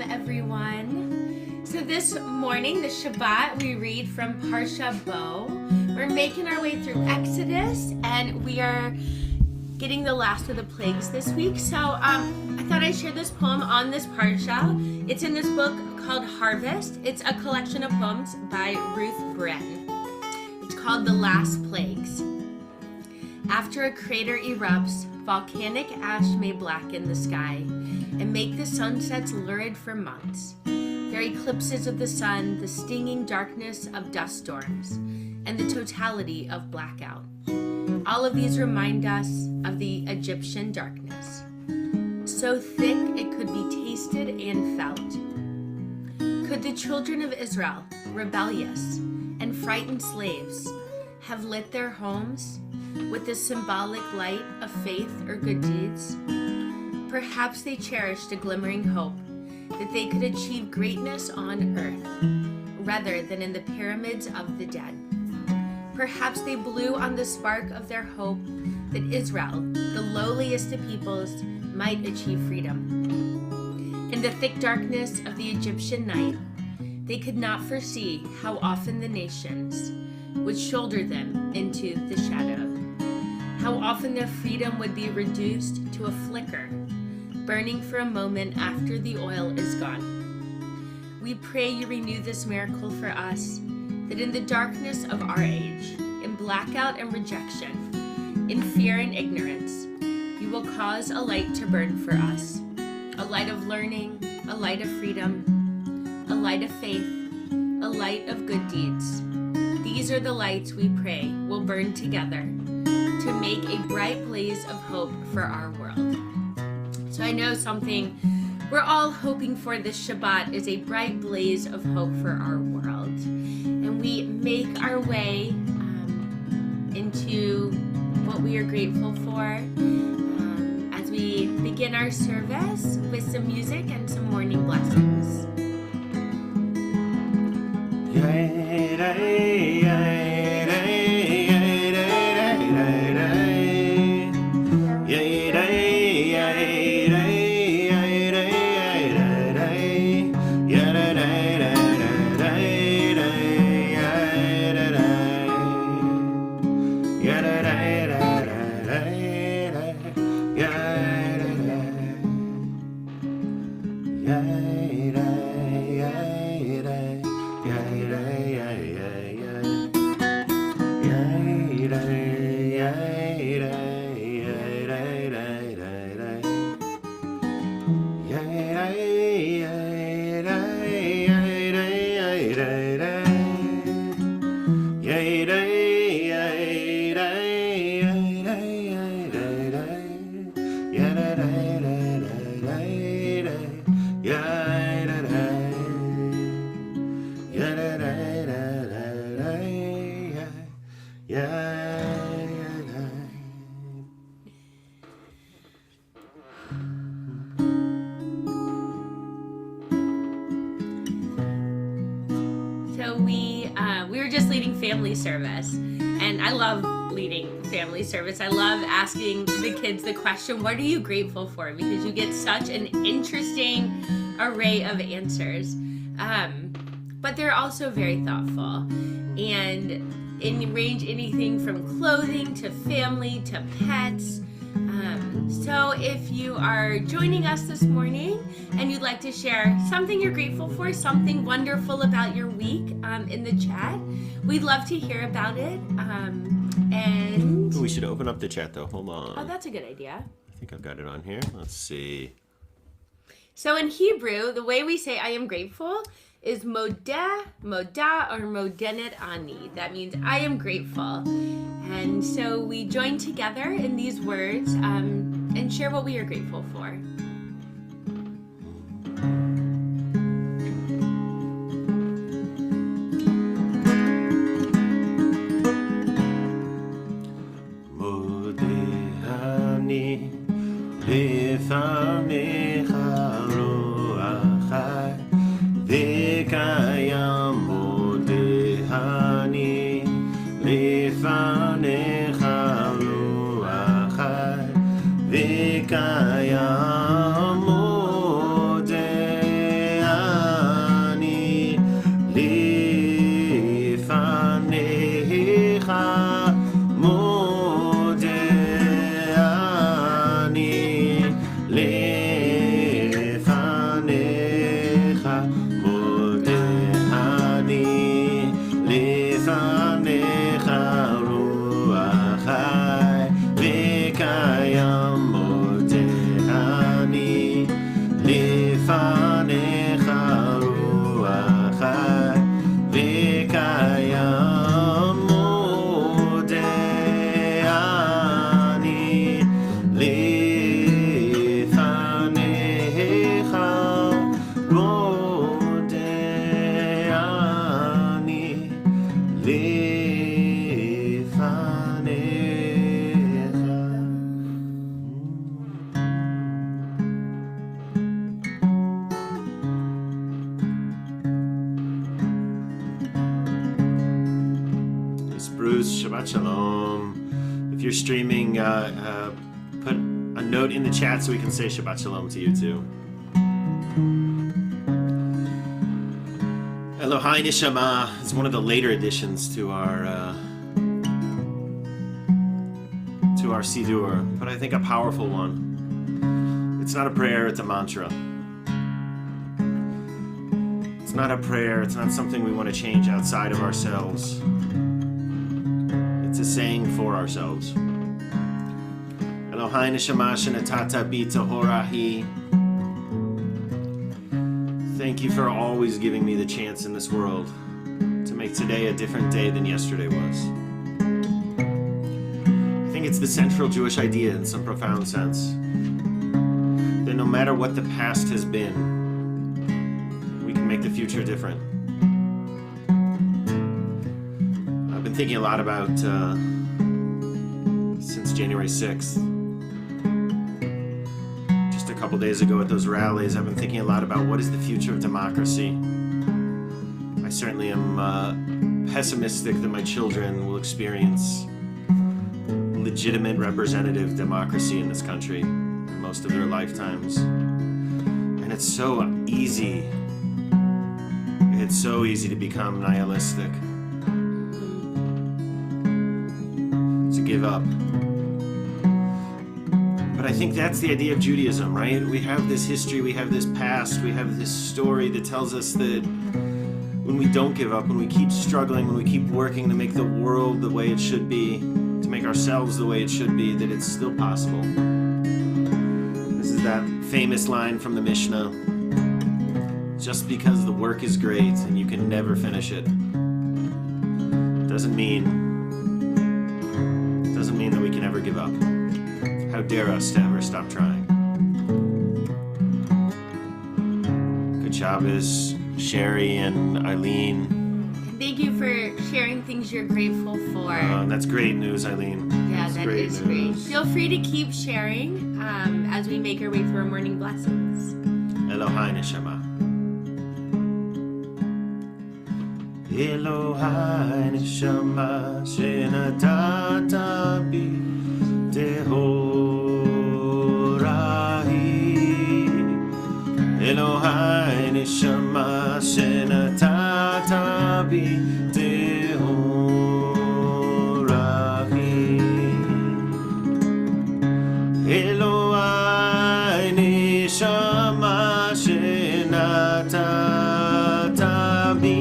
everyone. So this morning, the Shabbat, we read from Parsha Bo. We're making our way through Exodus, and we are getting the last of the plagues this week. So I thought I'd share this poem on this Parsha. It's in this book called Harvest. It's a collection of poems by Ruth Bren. It's called The Last Plagues. After a crater erupts, volcanic ash may blacken the sky and make the sunsets lurid for months. There are eclipses of the sun, the stinging darkness of dust storms, and the totality of blackout. All of these remind us of the Egyptian darkness, so thick it could be tasted and felt. Could the children of Israel, rebellious and frightened slaves, have lit their homes with the symbolic light of faith or good deeds? Perhaps they cherished a glimmering hope that they could achieve greatness on earth rather than in the pyramids of the dead. Perhaps they blew on the spark of their hope that Israel, the lowliest of peoples, might achieve freedom. In the thick darkness of the Egyptian night, they could not foresee how often the nations would shoulder them into the shadow. How often their freedom would be reduced to a flicker, burning for a moment after the oil is gone. We pray you renew this miracle for us, that in the darkness of our age, in blackout and rejection, in fear and ignorance, you will cause a light to burn for us, a light of learning, a light of freedom, a light of faith, a light of good deeds. These are the lights we pray will burn together to make a bright blaze of hope for our world. So I know something we're all hoping for this Shabbat is a bright blaze of hope for our world. And we make our way into what we are grateful for as we begin our service with some music and some morning blessings. We were just leading family service, and I love leading family service. I love asking the kids the question, what are you grateful for? Because you get such an interesting array of answers. But they're also very thoughtful, and range anything from clothing to family to pets. So if you are joining us this morning and you'd like to share something you're grateful for, something wonderful about your week in the chat, we'd love to hear about it. And we should open up the chat though. Hold on. Oh, that's a good idea. I think I've got it on here. Let's see. So in Hebrew, the way we say I am grateful is modeh, modah, or modenet ani. That means I am grateful. And so we join together in these words and share what we are grateful for. Modehani lefanecha roachai v'kayam modehani lefanecha roachai v'kayam Bruce. Shabbat Shalom. If you're streaming, put a note in the chat so we can say Shabbat Shalom to you too. Elohai Neshama is one of the later additions to our Siddur, but I think a powerful one. It's not a prayer, it's a mantra. It's not a prayer, it's not something we want to change outside of ourselves. It's a saying for ourselves. Elohai Neshama shenatata bi tahorahi. Thank you for always giving me the chance in this world to make today a different day than yesterday was. I think it's the central Jewish idea in some profound sense that no matter what the past has been, we can make the future different. I've been thinking a lot about, since January 6th, just a couple days ago at those rallies, I've been thinking a lot about what is the future of democracy. I certainly am pessimistic that my children will experience legitimate representative democracy in this country in most of their lifetimes. And it's so easy to become nihilistic, to give up. But I think that's the idea of Judaism, right? We have this history, we have this past, we have this story that tells us that when we don't give up, when we keep struggling, when we keep working to make the world the way it should be, to make ourselves the way it should be, that it's still possible. This is that famous line from the Mishnah: just because the work is great and you can never finish it doesn't mean that we can ever give up. How dare us to ever stop trying. Good Shabbos, Sherry and Eileen. Thank you for sharing things you're grateful for. That's great news, Eileen. Yeah, that is great. Feel free to keep sharing as we make our way through our morning blessings. Elohai Neshama. Elohai Neshama shenatata bi tehorahi. Elohai Neshama shenatata bi tehorahi. Elohai Neshama shenatata bi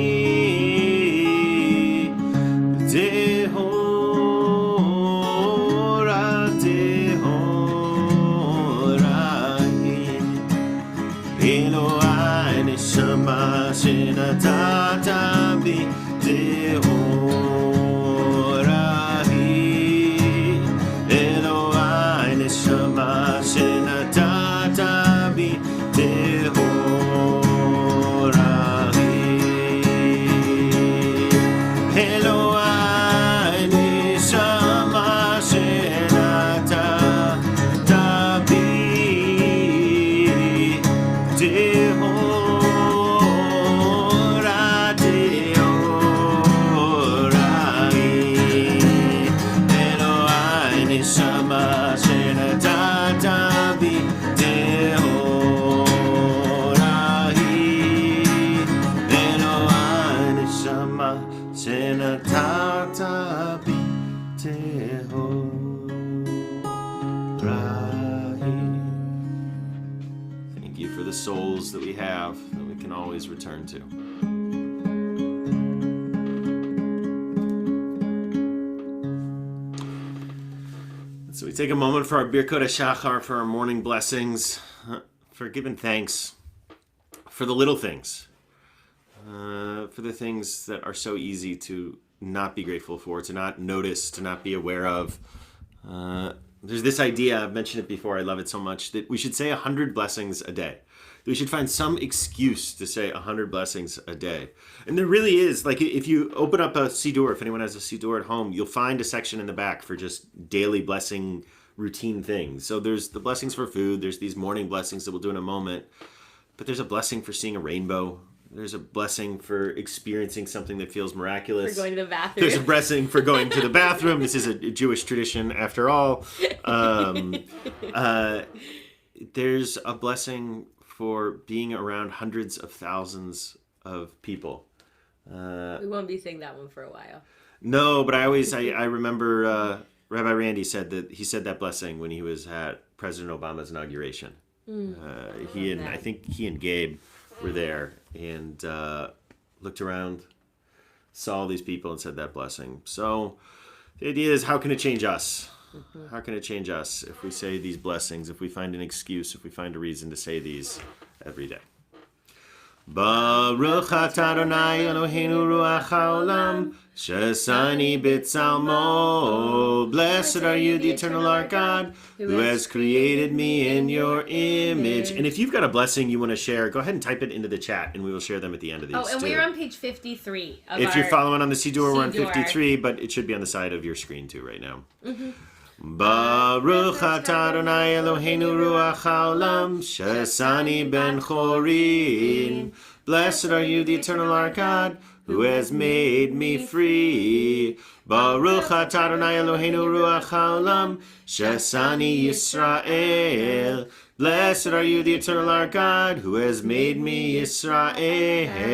Shenatata bi tehorahi. Elohai neshama shenatata bi tehorahi. Elohai neshama shenatata bi tehorahi. Thank you for the souls that we have that we can always return to. So we take a moment for our Birkot HaShachar, for our morning blessings, for giving thanks for the little things, for the things that are so easy to not be grateful for, to not notice, to not be aware of. There's this idea, I've mentioned it before, I love it so much, that we should say 100 blessings a day. We should find some excuse to say 100 blessings a day. And there really is, like if you open up a Siddur, if anyone has a Siddur at home, you'll find a section in the back for just daily blessing routine things. So there's the blessings for food, there's these morning blessings that we'll do in a moment, but there's a blessing for seeing a rainbow. There's a blessing for experiencing something that feels miraculous. For going to the bathroom. There's a blessing for going to the bathroom. This is a Jewish tradition, after all. There's a blessing for being around hundreds of thousands of people. We won't be saying that one for a while. No, but I remember Rabbi Randy said that blessing when he was at President Obama's inauguration. I think he and Gabe were there and looked around, saw all these people and said that blessing. So the idea is, how can it change us? How can it change us if we say these blessings, if we find an excuse, if we find a reason to say these every day? Baruch atah Adonai Eloheinu ruach haolam, shesani b'tzalmo. Blessed are you, the eternal our God, who has created me in your image. And if you've got a blessing you want to share, go ahead and type it into the chat, and we will share them at the end of these. Oh, and we're on page 53. If you're following on the Siddur, we're on 53, but it should be on the side of your screen too right now. Baruch atah Adonai Eloheinu ruach haolam, shesani ben chorin. Blessed are you, the eternal our God, who has made me free. Baruch atah Adonai Eloheinu ruach haolam, shesani Yisrael. Blessed are you, the eternal our God, who has made me Yisrael.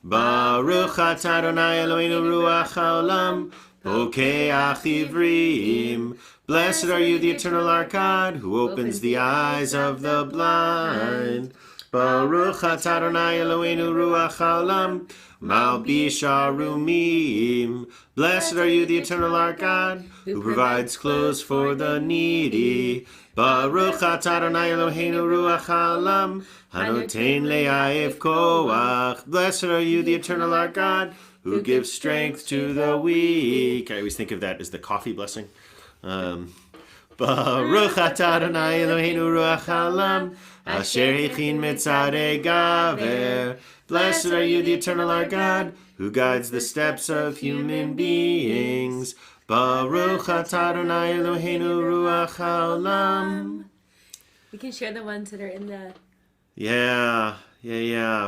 Baruch atah Adonai Eloheinu ruach haolam, Pokeach Ivrim. Blessed are you, the eternal our God, who opens the eyes of the blind. Baruch atah Adonai Eloheinu ruach haolam, Malbish Arumim. Blessed are you, the eternal our God, who provides clothes for the needy. Baruch atah Adonai Eloheinu ruach haolam, Hanoten le'ayev koach. Blessed are you, the eternal our God, who gives strength to the weak. I always think of that as the coffee blessing. Baruch atah Adonai Eloheinu ruach haolam, asher hechin metzadei gaver. Blessed are you, the eternal our God, who guides the steps of human beings. Baruch atah Adonai Eloheinu ruach haolam. We can share the ones that are in the... Yeah.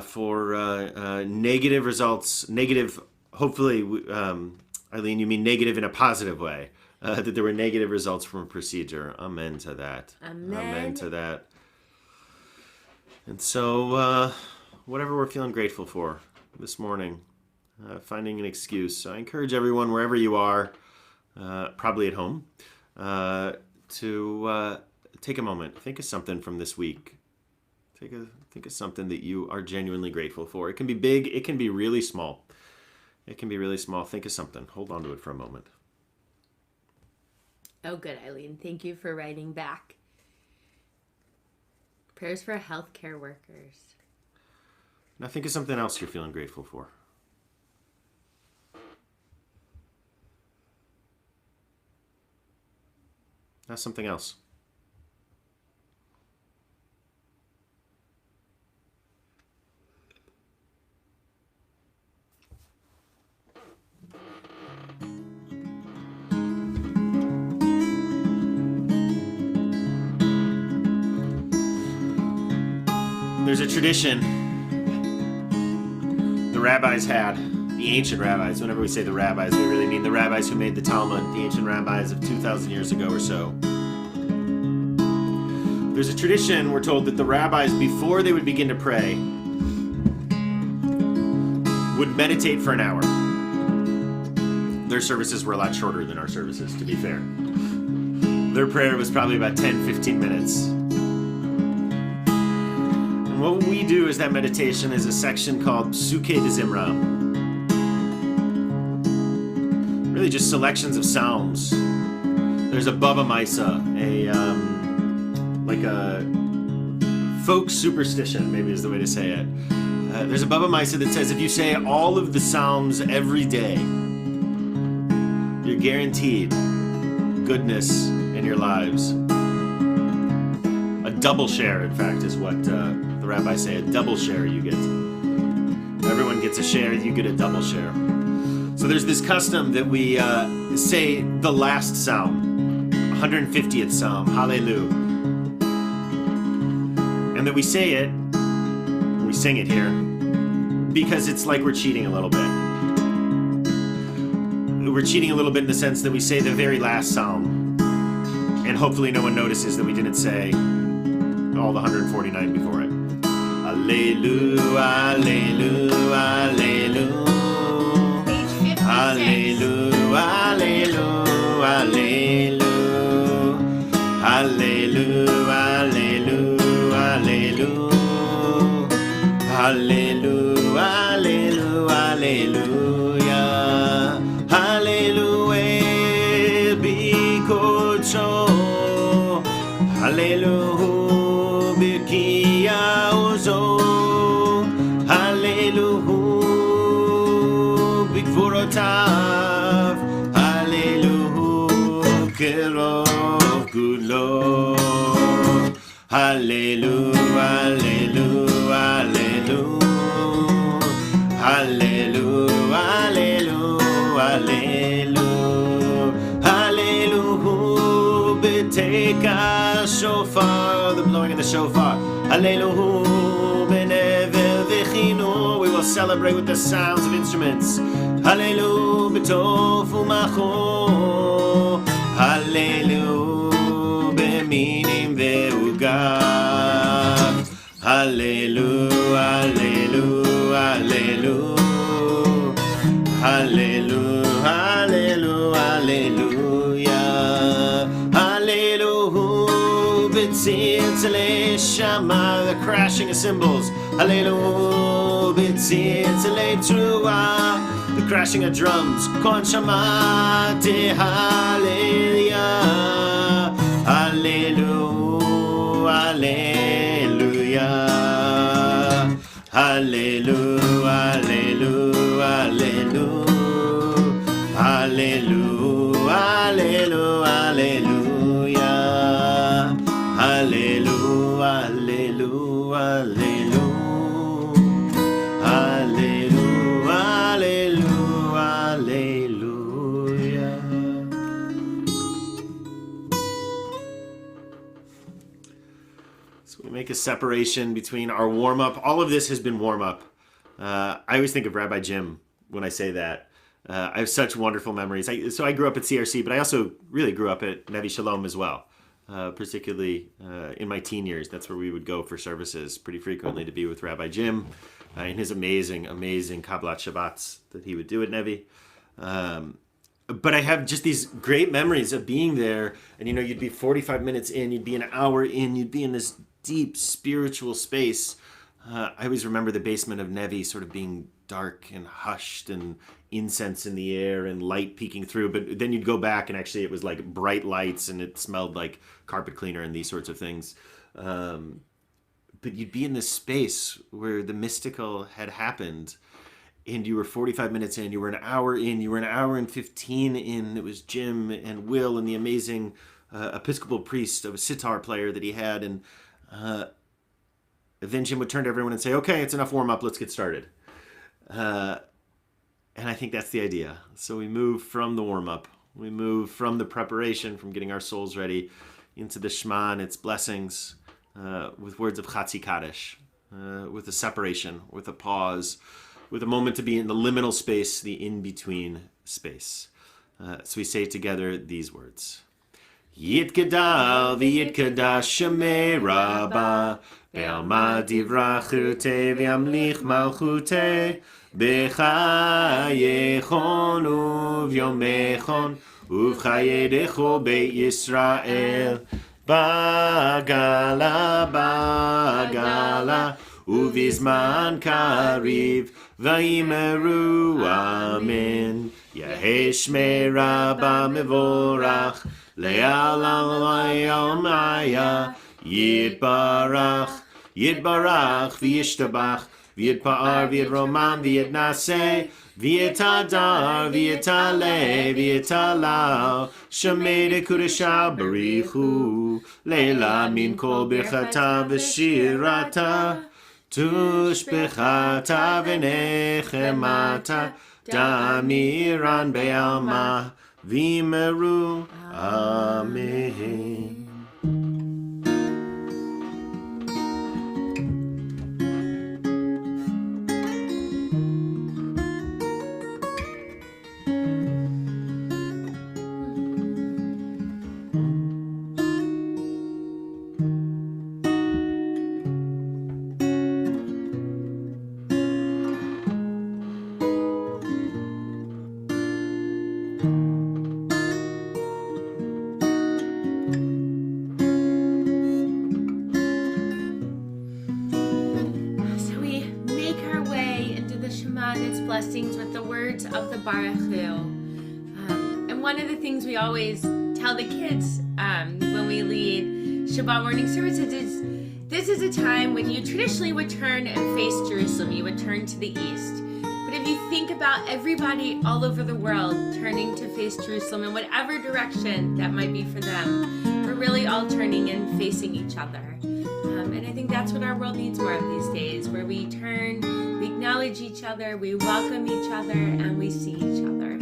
For negative results, hopefully, Eileen, you mean negative in a positive way, that there were negative results from a procedure. Amen to that. Amen to that. And so, whatever we're feeling grateful for this morning, finding an excuse. I encourage everyone, wherever you are, probably at home, to take a moment, think of something from this week. Think of something that you are genuinely grateful for. It can be big. It can be really small. Think of something. Hold on to it for a moment. Oh, good, Eileen. Thank you for writing back. Prayers for healthcare workers. Now think of something else you're feeling grateful for. Now something else. There's a tradition the rabbis had, the ancient rabbis. Whenever we say the rabbis, we really mean the rabbis who made the Talmud, the ancient rabbis of 2,000 years ago or so. There's a tradition, we're told, that the rabbis, before they would begin to pray, would meditate for an hour. Their services were a lot shorter than our services, to be fair. Their prayer was probably about 10, 15 minutes. What we do is that meditation is a section called Psukei de Zimra. Really just selections of psalms. There's a Bava Maisa, like a folk superstition, maybe is the way to say it. There's a Bava Maisa that says if you say all of the psalms every day, you're guaranteed goodness in your lives. A double share, in fact, is what the rabbis say. A double share you get. Everyone gets a share, you get a double share. So there's this custom that we say the last psalm, 150th psalm, Hallelujah. And that we say it, we sing it here, because it's like we're cheating a little bit. We're cheating a little bit in the sense that we say the very last psalm, and hopefully no one notices that we didn't say all the 149 before it. Alleluia, Alleluia, Alleluia. Page 56. Alleluia, Alleluia, Alleluia. Alleluia, Alleluia, Alleluia. Alleluia, Alleluia, Alleluia. Alleluia, bikocho. Alleluia, birkia ozo. Alleluia, bigvorotav. Alleluia, kerov gulo. Alleluia, Alleluia, Alleluia. Alleluia, Alleluia, Alleluia. Alleluia, beteka shofar, the blowing of the shofar. Alleluia, benevel v'chino, we will celebrate with the sounds of instruments. Alleluia, b'tov u'macho. Alleluia, b'minim ve'ugav. Alleluia, Alleluia, Alleluia. Alleluia, Alleluia, Alleluia. Alleluia, b'tzitzilei shama, the crashing of cymbals. Alleluia, b'tzitzilei truah, the crashing of drums. Kon shamati, hallelujah. Alleluia, Alleluia. Alleluia, Alleluia, Alleluia. Alleluia, Alleluia, Alleluia. Alleluia, Alleluia, Alleluia. Alleluia, Alleluia, Alleluia. So we make a separation between our warm-up. All of this has been warm-up. I always think of Rabbi Jim when I say that. I have such wonderful memories. So I grew up at CRC, but I also really grew up at Nevi Shalom as well, particularly in my teen years. That's where we would go for services pretty frequently to be with Rabbi Jim and his amazing, amazing Kabbalat Shabbats that he would do at Nevi. But I have just these great memories of being there. And, you know, you'd be 45 minutes in, you'd be an hour in, you'd be in this deep spiritual space. I always remember the basement of Nevi sort of being dark and hushed and incense in the air and light peeking through. But then you'd go back and actually it was like bright lights and it smelled like carpet cleaner and these sorts of things. But you'd be in this space where the mystical had happened and you were 45 minutes in, you were an hour in, you were an hour and 15 in. It was Jim and Will and the amazing Episcopal priest of a sitar player that he had. And then Jim would turn to everyone and say, okay, it's enough warm up, let's get started. And I think that's the idea. So we move from the warm up, we move from the preparation, from getting our souls ready into the Shema and its blessings with words of Chatzi Kaddish, with a separation, with a pause, with a moment to be in the liminal space, the in-between space. So we say together these words. Yitgadal v'yitgadash Shemei Rabbah Be'alma divrach chirutei v'yamlich malchutei B'chayechon uv'yomechon uv'chayedecho Beit Yisrael Bagala bagala uvizman kariv v'yimeru amen Yehesh Shmei Rabbah mevorach Le'alam Maya Yitbarach Yitbarach V'yishtabach V'yitpa'ar V'yitromam V'yitnaseh V'yitadar V'yitale V'yitalau Shemei Dekudesha Barichu Leila Min Kol Birchata V'shirata Tushbechata V'nechemata Damiran Be'alma V'imeru Amen. on its blessings with the words of the Baruch Hu. And one of the things we always tell the kids when we lead Shabbat morning services is this is a time when you traditionally would turn and face Jerusalem. You would turn to the east. But if you think about everybody all over the world turning to face Jerusalem in whatever direction that might be for them, we're really all turning and facing each other. And I think that's what our world needs more of these days, where we turn, we acknowledge each other, we welcome each other, and we see each other.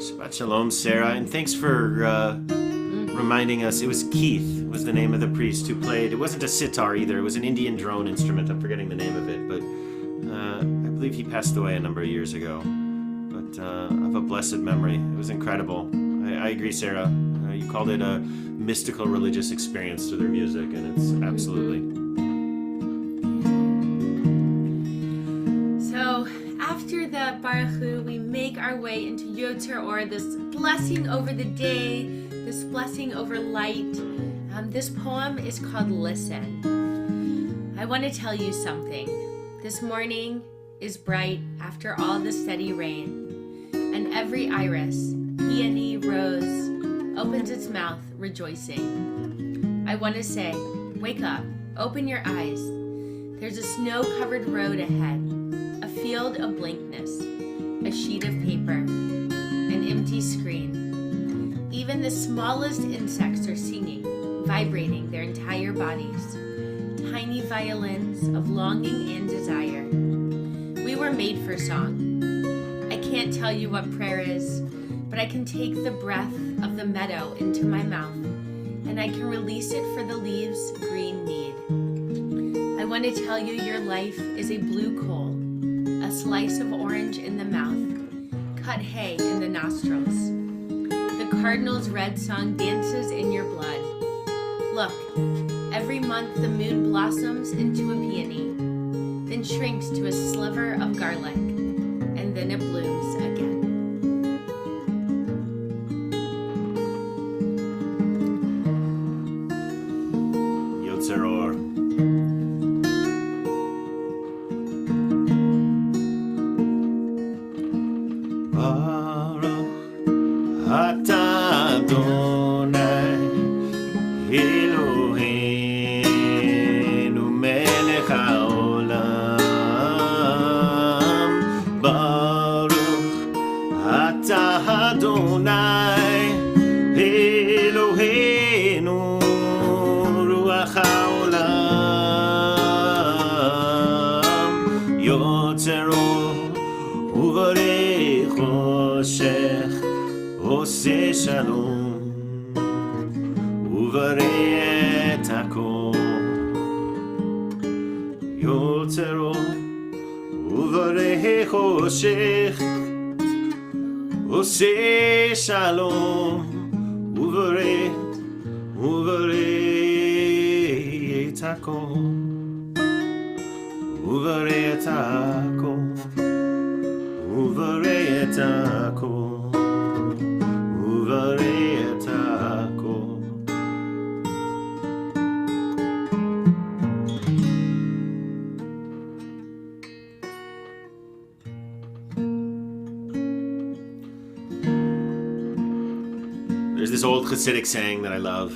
Shabbat Shalom, Sarah, and thanks for reminding us. It was Keith was the name of the priest who played. It wasn't a sitar either. It was an Indian drone instrument. I'm forgetting the name of it, but I believe he passed away a number of years ago. But of a blessed memory. It was incredible. I agree, Sarah. You called it a mystical religious experience through their music, and it's absolutely. So after the Baruch Hu, we make our way into Yotzer, or this blessing over the day, this blessing over light. This poem is called Listen. I want to tell you something. This morning is bright after all the steady rain, and every iris, peony, rose, opens its mouth rejoicing. I want to say, wake up, open your eyes. There's a snow-covered road ahead, a field of blankness, a sheet of paper, an empty screen. Even the smallest insects are singing, vibrating their entire bodies, tiny violins of longing and desire. We were made for song. I can't tell you what prayer is, but I can take the breath of the meadow into my mouth, and I can release it for the leaves' green need. I want to tell you your life is a blue coal, a slice of orange in the mouth, cut hay in the nostrils. The cardinal's red song dances in your blood. Look, every month the moon blossoms into a peony, then shrinks to a sliver of garlic, and then it blooms again. Yotzer Or. Baruch atah Adonai Eloheinu melech haolam. Baruch atah Adonai Eloheinu עושה שלום וברא את הכל יוצר אור וברא חושך עושה שלום וברא את הכל וברא את הכל וברא את הכל וברא את הכל. There's this old Hasidic saying that I love.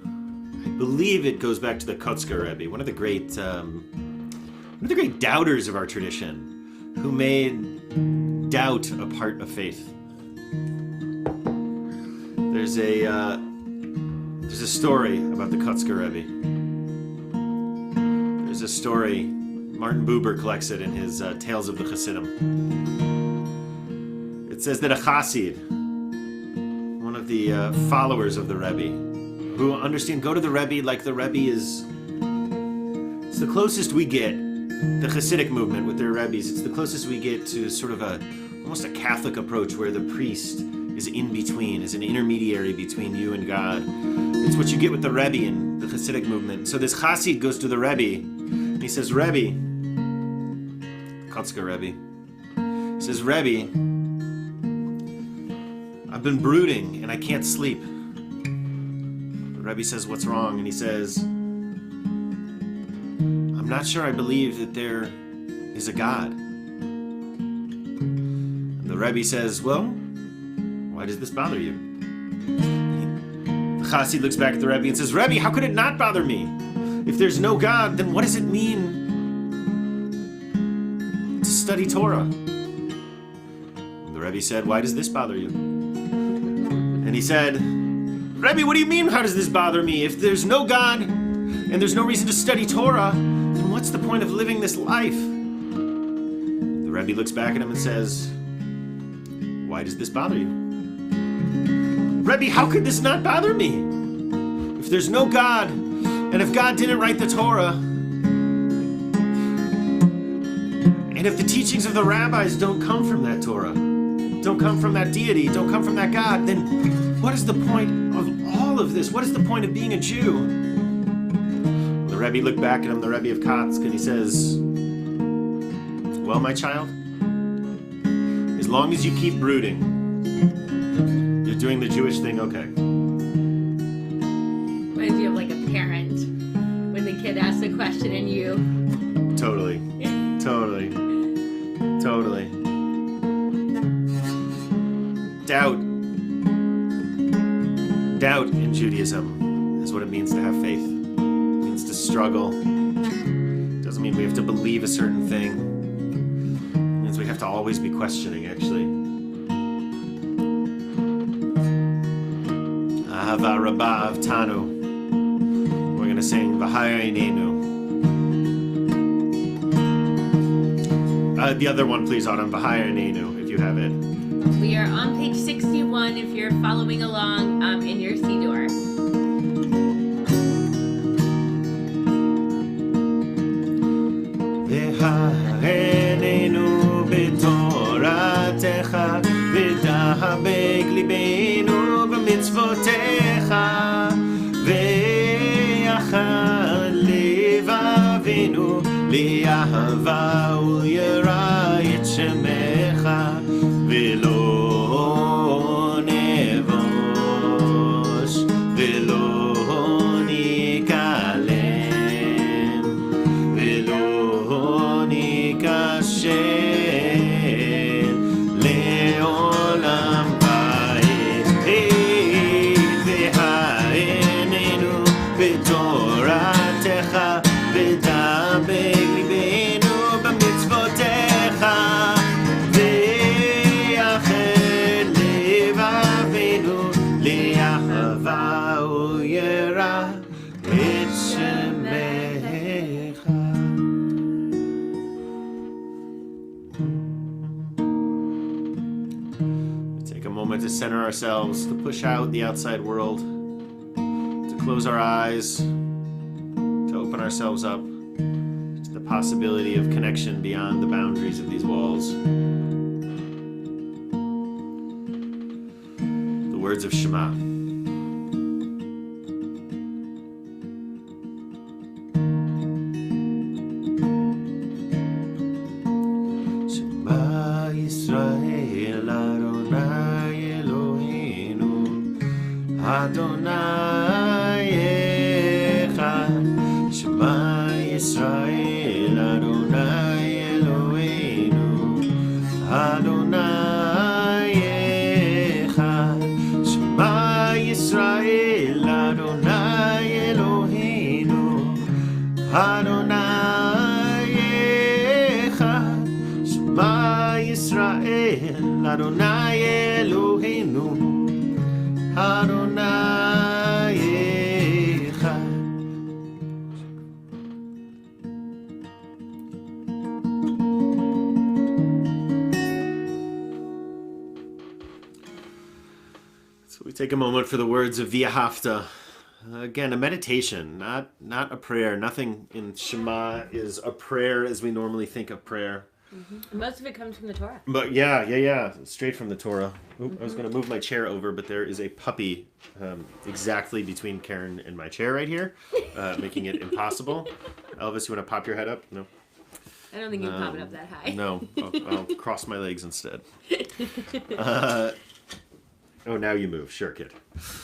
I believe it goes back to the Kotzker Rebbe, one of the great doubters of our tradition, who made doubt a part of faith. There's a story about the Kotzker Rebbe. There's a story. Martin Buber collects it in his Tales of the Hasidim. It says that a Chassid, one of the followers of the Rebbe, who go to the Rebbe like the Rebbe is. It's the closest we get, the Hasidic movement with their Rebbes, it's the closest we get to sort of almost a Catholic approach where the priest is in between, is an intermediary between you and God. It's what you get with the Rebbe in the Hasidic movement. So this Chassid goes to the Rebbe, and he says, Rebbe, Kotzker Rebbe, he says, Rebbe, I've been brooding and I can't sleep. The Rebbe says, what's wrong? And he says, I'm not sure I believe that there is a God. And the Rebbe says, well, why does this bother you? The Chassid looks back at the Rebbe and says, Rebbe, how could it not bother me? If there's no God, then what does it mean to study Torah? The Rebbe said, why does this bother you? And he said, Rebbe, what do you mean, how does this bother me? If there's no God and there's no reason to study Torah, then what's the point of living this life? The Rebbe looks back at him and says, why does this bother you? Rebbe, how could this not bother me? If there's no God, and if God didn't write the Torah, and if the teachings of the rabbis don't come from that Torah, don't come from that deity, don't come from that God, then what is the point of all of this? What is the point of being a Jew? The Rebbe looked back at him, the Rebbe of Kotsk, and he says, well, my child, as long as you keep brooding, you're doing the Jewish thing okay. Reminds you of like a parent when the kid asks a question and you... Totally. Doubt in Judaism is what it means to have faith. It means to struggle. It doesn't mean we have to believe a certain thing. It means we have to always be questioning, actually. Ahava Rabbah Avtanu. We're going to sing V'hayinenu. The other one, please, Autumn. V'hayinenu, if you have it. We are on page 61 if you're following along in your Siddur. V'hayinenu b'toratecha v'dahabek libenu b'mitzvotecha v'yachal levavenu li'ahava u'yira et shemecha v'lo nevosh v'lo nikalem v'lo nikasher le'olam va'ed v'ha'enenu b'toratecha v'dabek libenu b'mitzvotecha v'yachel levavenu li'ahava u'yira et shemecha. Take a moment to center ourselves, to push out the outside world, to close our eyes, to open ourselves up to the possibility of connection beyond the boundaries of these walls. The words of Shema. Shema Yisrael Adonai Eloheinu Adonai Echad. Shema Yisrael Adonai Eloheinu Adonai Echad. Shema Yisrael Adonai Eloheinu Adonai Echad. Shema Yisrael Adonai Eloheinu Adonai Echad. So we take a moment for the words of V'ahavta. Again, a meditation, not a prayer. Nothing in Shema is a prayer as we normally think of prayer. Most of it comes from the Torah. But yeah, straight from the Torah. Oop, I was going to move my chair over, but there is a puppy exactly between Karen and my chair right here, making it impossible. Elvis, you want to pop your head up? No. I don't think you can pop it up that high. No, I'll cross my legs instead. Oh, now you move. Sure, kid.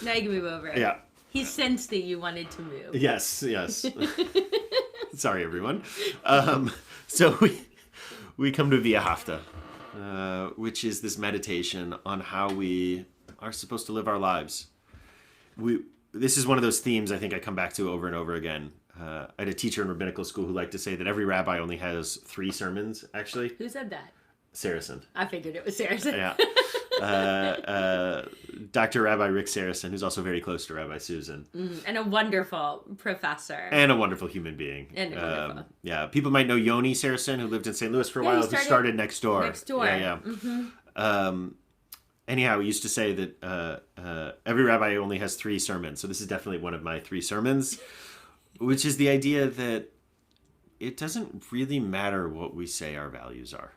Now you can move over. Yeah. He sensed that you wanted to move. Yes. Sorry, everyone. So we come to V'ahavta, which is this meditation on how we are supposed to live our lives. This is one of those themes I think I come back to over and over again. I had a teacher in rabbinical school who liked to say that every rabbi only has 3 sermons, actually. Who said that? Saracen. I figured it was Saracen. Yeah. Dr. Rabbi Rick Saracen, who's also very close to Rabbi Susan. And a wonderful professor. And a wonderful human being. And wonderful. Yeah, people might know Yoni Saracen, who lived in St. Louis for a while, who started next door. Next door. Yeah. Anyhow, he used to say that every rabbi only has 3 sermons. So this is definitely one of my 3 sermons, which is the idea that it doesn't really matter what we say our values are.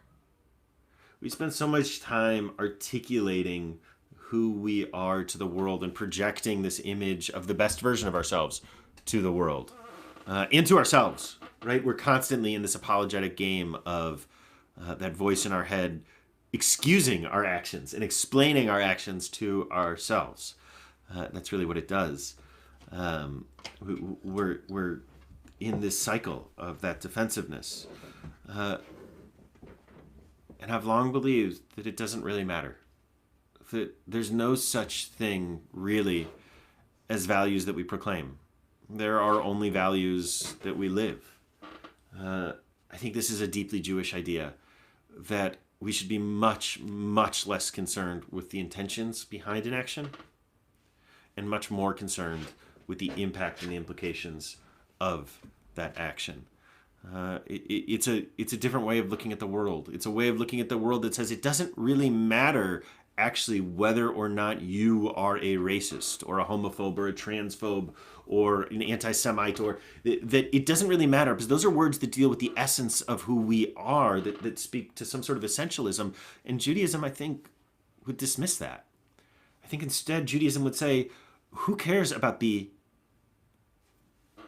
We spend so much time articulating who we are to the world and projecting this image of the best version of ourselves to the world, into ourselves, right? We're constantly in this apologetic game of that voice in our head excusing our actions and explaining our actions to ourselves. That's really what it does. We're in this cycle of that defensiveness. And I've long believed that it doesn't really matter. That there's no such thing, really, as values that we proclaim. There are only values that we live. I think this is a deeply Jewish idea, that we should be much, much less concerned with the intentions behind an action and much more concerned with the impact and the implications of that action. It's a different way of looking at the world. It's a way of looking at the world that says it doesn't really matter actually whether or not you are a racist or a homophobe or a transphobe or an anti-Semite, or that it doesn't really matter, because those are words that deal with the essence of who we are, that speak to some sort of essentialism. And Judaism, I think, would dismiss that. I think instead Judaism would say, who cares about the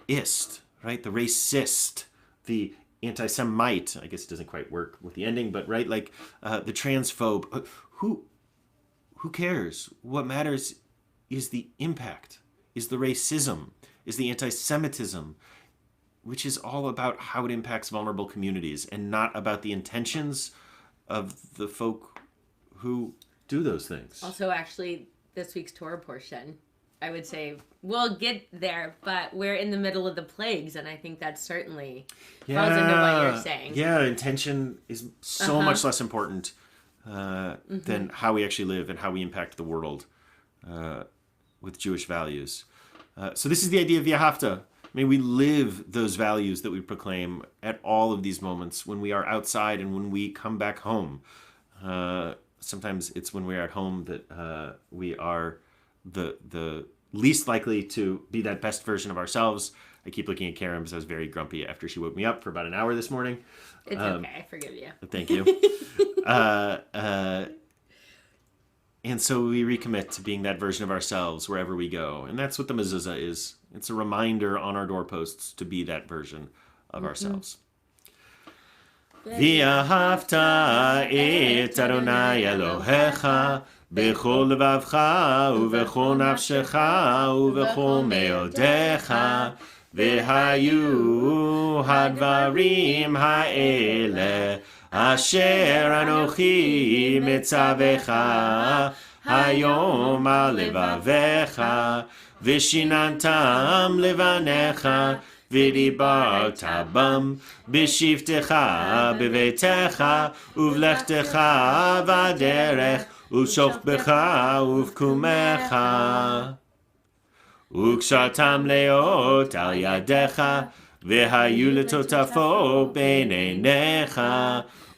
ist, right? The racist, the anti-Semite, I guess it doesn't quite work with the ending, but right, like the transphobe, who cares? What matters is the impact, is the racism, is the anti-Semitism, which is all about how it impacts vulnerable communities and not about the intentions of the folk who do those things. Also, actually, this week's Torah portion, I would say we'll get there, but we're in the middle of the plagues, and I think that certainly falls into what you're saying. Yeah, intention is so much less important than how we actually live and how we impact the world with Jewish values. So this is the idea of V'ahavta. May we live those values that we proclaim at all of these moments, when we are outside and when we come back home. sometimes it's when we're at home that we are the least likely to be that best version of ourselves. I keep looking at Karen because I was very grumpy after she woke me up for about an hour this morning. It's okay. I forgive you. Thank you. And so we recommit to being that version of ourselves wherever we go. And that's what the mezuzah is. It's a reminder on our doorposts to be that version of ourselves. ואהבת את אדוני אלוהיך בכל לבבך ובכל נפשך ובכל מאודיך והיו הדברים האלה אשר אנוכי מצווך היום על לבביך ושיננתם לבניך ודיברת בם בשבתך בביתך ובלכתך בדרך ובשוכבך ובקומך וקשרתם להיות על ידיך והיו לטוטפות בין עיניך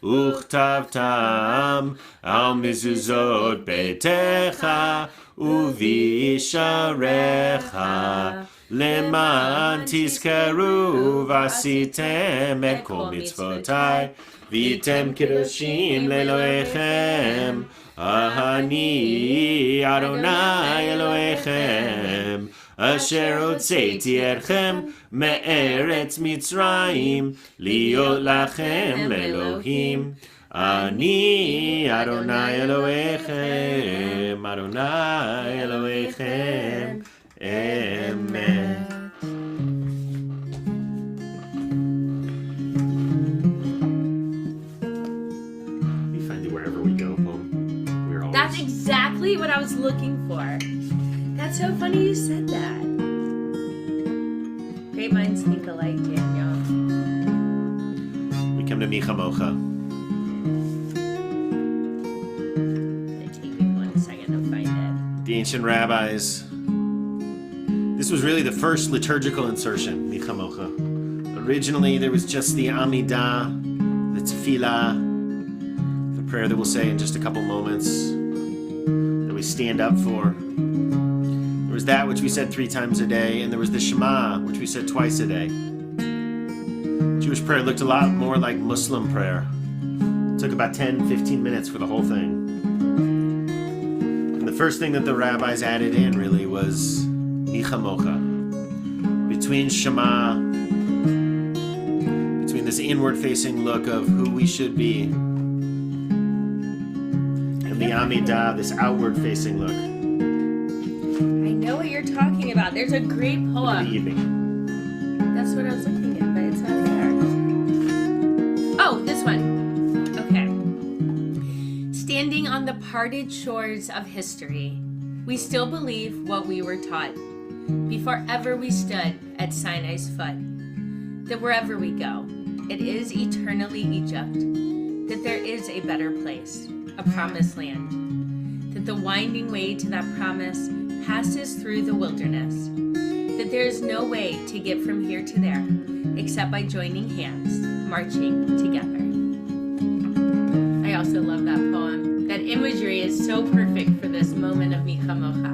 וכתבתם על מזוזות ביתך ובישעריך למען תזכרו ועשיתם את כל מצוותיי והייתם קדושים לאלוהיכם אני אדוני אלוהיכם אשר הוצאתי אתכם מארץ מצרים להיות לכם לאלוהים אני אדוני אלוהיכם אדוני אלוהיכם Amen. We find it wherever we go, Poem. We're always... That's exactly what I was looking for. That's so funny you said that. Great minds think alike, Daniel. We come to Micha Mocha. It'll take me 1 second to find it. The ancient rabbis. This was really the first liturgical insertion, Micha Mocha. Originally, there was just the Amidah, the Tefillah, the prayer that we'll say in just a couple moments, that we stand up for. There was that which we said 3 times a day, and there was the Shema, which we said twice a day. Jewish prayer looked a lot more like Muslim prayer. It took about 10-15 minutes for the whole thing. And the first thing that the rabbis added in, really, was Micha Mocha. Between Shema, between this inward-facing look of who we should be, and the Amidah, this outward-facing look. I know what you're talking about. There's a great In the poem. evening. That's what I was looking at, but it's not there. Oh, this one. Okay. Standing on the parted shores of history, we still believe what we were taught before ever we stood at Sinai's foot, that wherever we go, it is eternally Egypt, that there is a better place, a promised land, that the winding way to that promise passes through the wilderness, that there is no way to get from here to there except by joining hands, marching together. I also love that poem. That imagery is so perfect for this moment of Micha Mocha.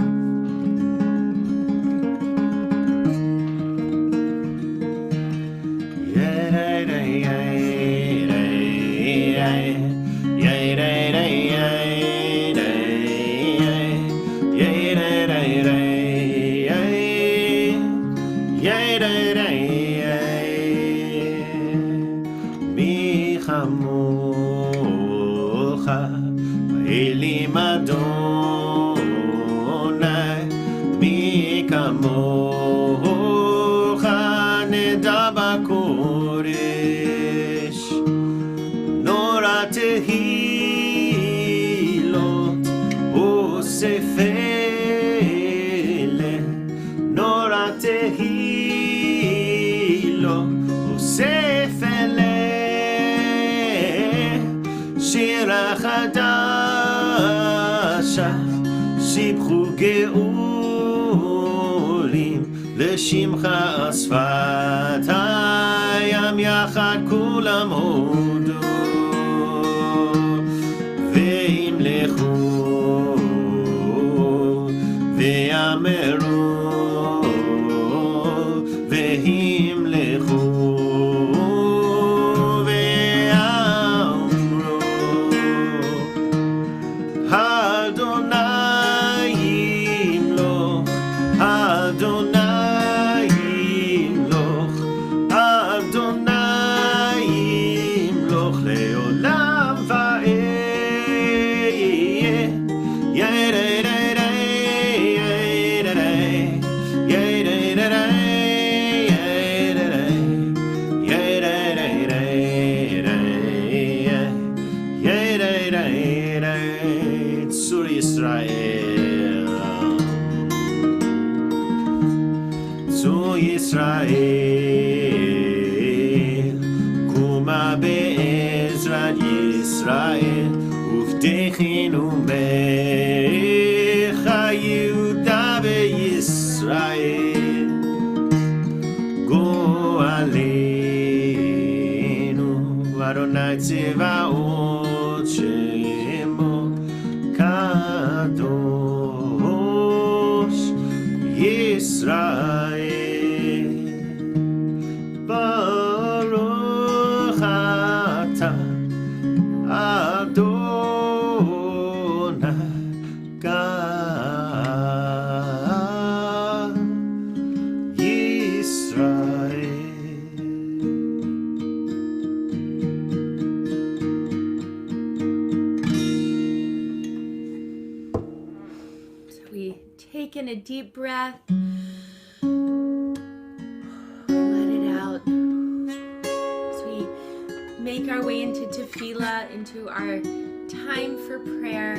שיבחו גאולים לשמך שפתיים יחד כולם הודו ואם אמרו והמלכו ואמרו אדוני ימלוך אדוני ימלוך אדוני ימלוך לעולם ועד צור ישראל צור ישראל קומה בעזרת ישראל ובטחנו בך יהודה וישראל גואלנו אדוני צבאות שמו קדוש ישראל ברוך אתה אדוני גאל ישראל. So we take in a deep breath. Let it out. As we make our way into tefillah, into our time for prayer.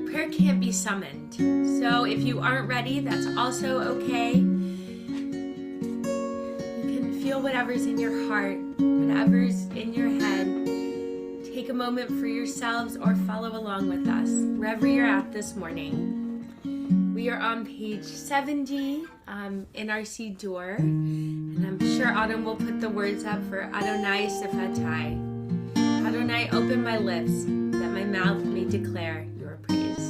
Prayer can't be summoned. So if you aren't ready, that's also okay. You can feel whatever's in your heart, whatever's in your head. Take a moment for yourselves or follow along with us, wherever you're at this morning. We are on page 70 in our Siddur, and I'm sure Autumn will put the words up for Adonai Sifatai. Adonai, open my lips, that my mouth may declare your praise.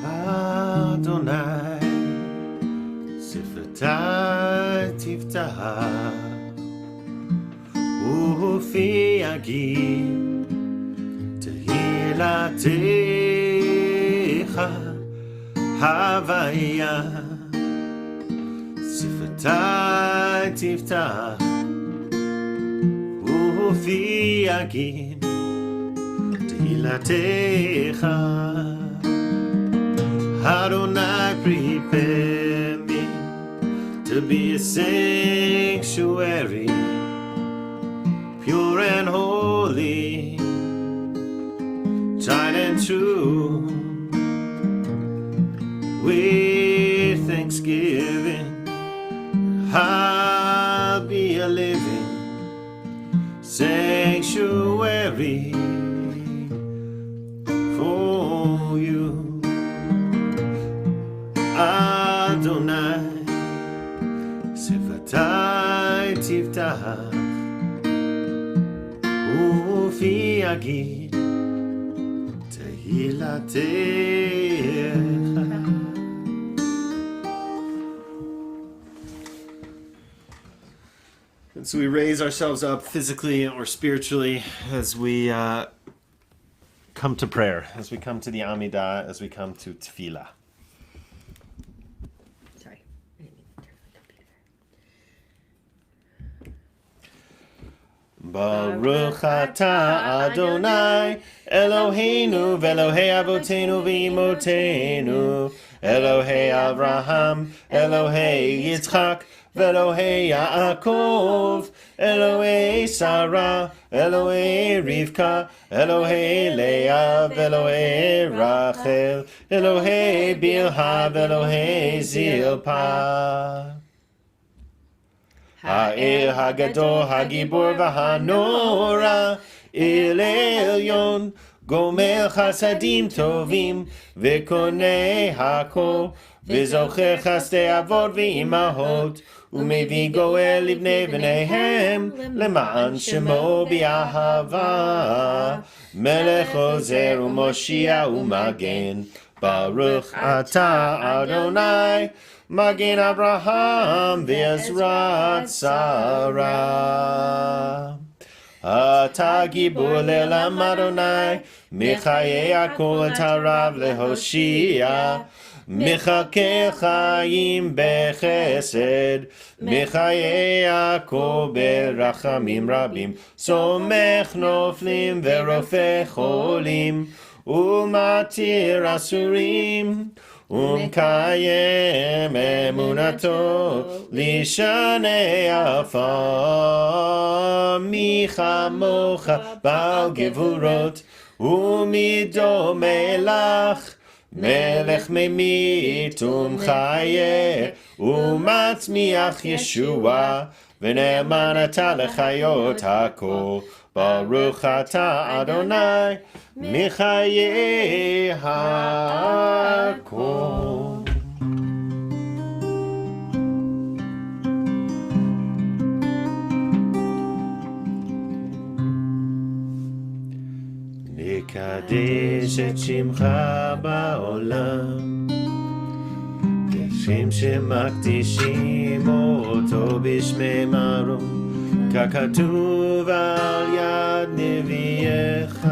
Adonai Sifatai Tiftach Ufi Agim Tehilatecha Havaya Sifatai Tiftach Ufi Agim Tehilatecha Adonai, prepare me to be a sanctuary, pure and holy, tried and true. With thanksgiving, I'll be a living sanctuary for you. Adonai Sifatai Tiftach Ufi Agim Tehilatecha. And so we raise ourselves up physically or spiritually as we come to prayer, as we come to the Amidah, as we come to Tefillah. Baruch atah Adonai Eloheinu v'Elohei Avotenu v'Imotenu Elohei Avraham Elohei Yitzchak v'Elohei Yaakov Elohei Sarah Elohei Rivka Elohei Leah v'Elohei Rachel Elohei Bilha v'Elohei Zilpah Ha'el Hagadol Hagibor v'Hanora El Elyon גומל חסדים טובים וקונה הכל, וזוכר חסדי אבות ואימהות, ומביא גואל לבני בניהם, למען שמו באהבה. מלך עוזר ומושיע ומגן, ברוך אתה אדוני, מגן אברהם ועזרת שרה. אתה גיבור לעולם אדוני, מחיי הכל אתה רב להושיע. מחכה חיים בחסד, מחיי הכל ברחמים רבים. סומך נופלים ורופא חולים, ומתיר אסורים, ומקיים אמונתו לשני עפר. מי כמוך בעל גבורות, ומדומה לך, מלך ממית ומחיה, ומצמיח ישועה, ונאמן אתה לחיות הכל. ברוך אתה אדוני, מחיי הכל. נקדש את שמך בעולם, כשם שמקדישים אותו בשמי מרום, ככתוב על יד נביאך,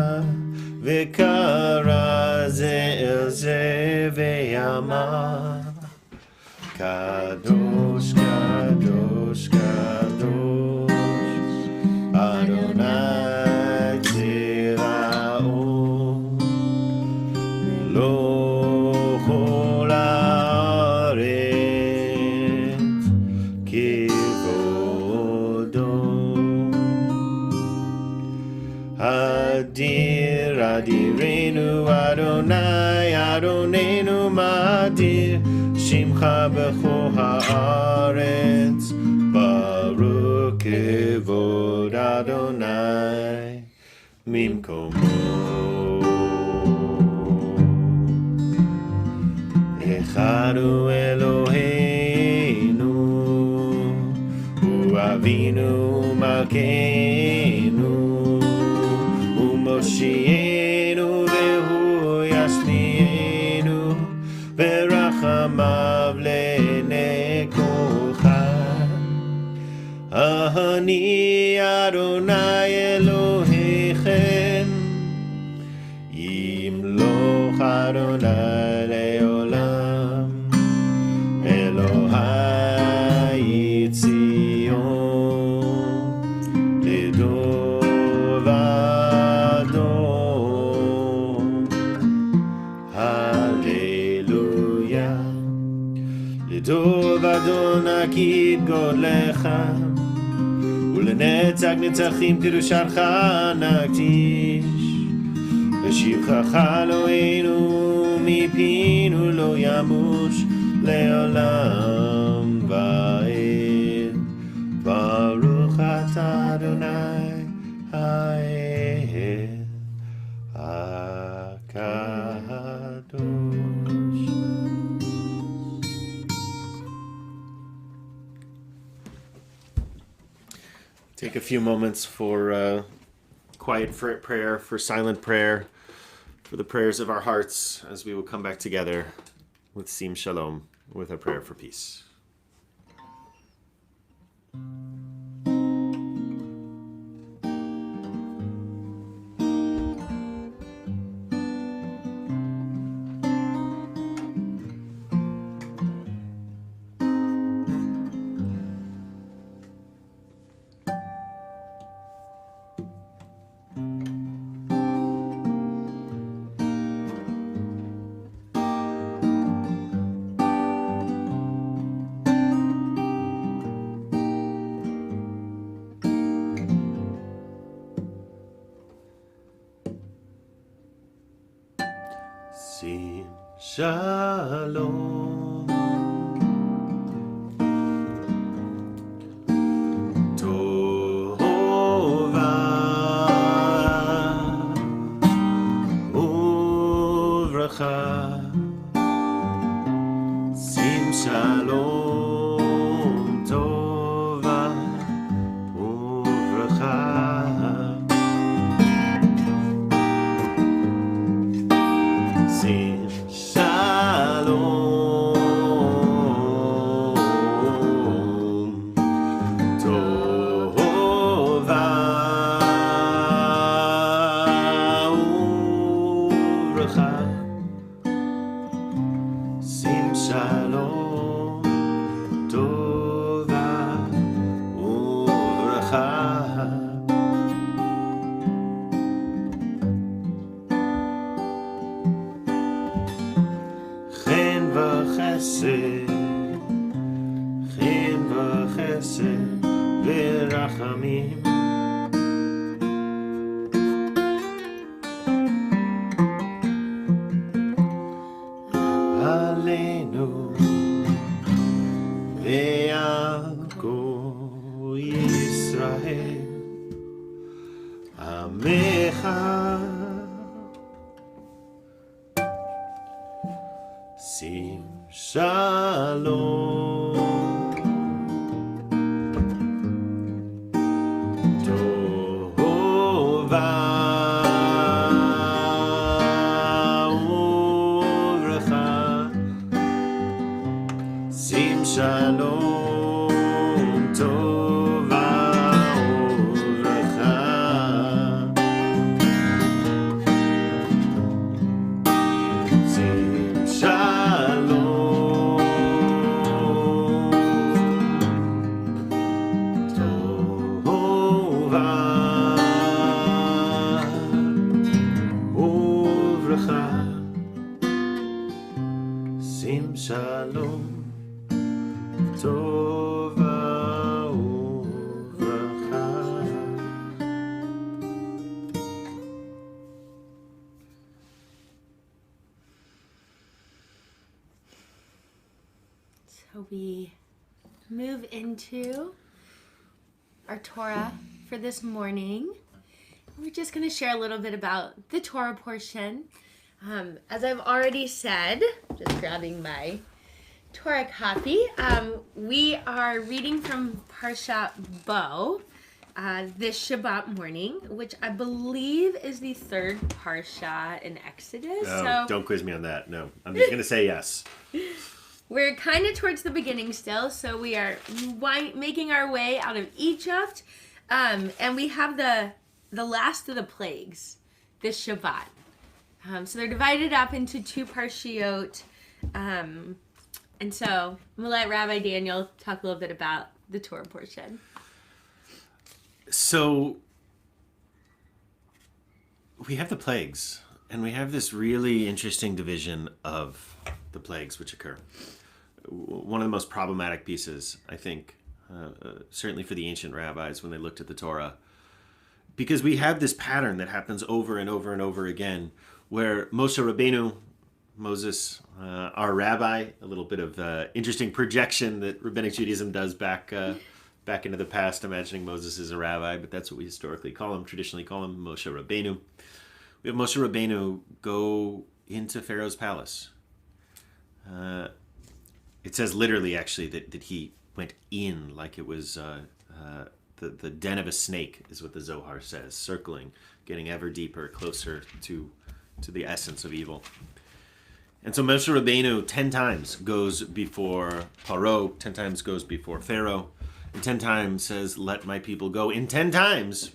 וקרא זה אל זה ואמר, קדוש קדוש קדוש אדוני צבאות, מלוא כל הארץ כבודו. אדיר אדירנו אדוני, אדוננו מאדיר, שמך בכל הארץ, ברוך כבוד אדוני ממקומו. אחד הוא אלוהינו, הוא אבינו מלכנו, הוא מושיענו והוא ישמיענו, ורחמיו לעיני כל חי. אני אדוני אלוהיכם, ימלוך אדוני לעולם, אלוהי ציון לדור ודור. הללויה. לדור ודור נגיד גודלך, ולנצח נצחים קדושתך נקדיש. ושבחך אלוהינו מפינו לא ימוש לעולם ועד. ברוך אתה אדוני האל הקדוש. Take a few moments for quiet prayer, for silent prayer, for the prayers of our hearts as we will come back together with Sim Shalom, with a prayer for peace. Sim Shalom, Tova, וברכה, שים שלום טובה וברכה, שים שלום טובה וברכה, שים שלום טובה וברכה. חן וחסד, חן וחסד ורחמים, עלינו ועל כל ישראל, עמך. שים שלום טובה וברכה, שים שלום טובה וברכה, שים שלום טובה וברכה, שים שלום טובה וברכה. So we move into our Torah for this morning. We're just going to share a little bit about the Torah portion. As I've already said, just grabbing my Torah copy, we are reading from Parsha Bo this Shabbat morning, which I believe is the third Parsha in Exodus. Oh, So don't quiz me on that. No, I'm just going to say yes. we're kind of towards the beginning still, so we are making our way out of Egypt, and we have the last of the plagues this Shabbat. So they're divided up into two parshiot, and so I'm gonna let Rabbi Daniel talk a little bit about the Torah portion. So we have the plagues, and we have this really interesting division of the plagues which occur. One of the most problematic pieces, I think, certainly for the ancient rabbis when they looked at the Torah, because we have this pattern that happens over and over and over again, where Moshe Rabbeinu, Moses, our rabbi, a little bit of interesting projection that Rabbinic Judaism does back into the past, imagining Moses as a rabbi, but that's what we historically call him, traditionally call him Moshe Rabbeinu. We have Moshe Rabbeinu go into Pharaoh's palace. It says literally, actually, that he went in like it was the den of a snake, is what the Zohar says, circling, getting ever deeper, closer to the essence of evil. And so Moshe Rabbeinu 10 times goes before Paro, 10 times goes before Pharaoh, and 10 times says, let my people go. In 10 times,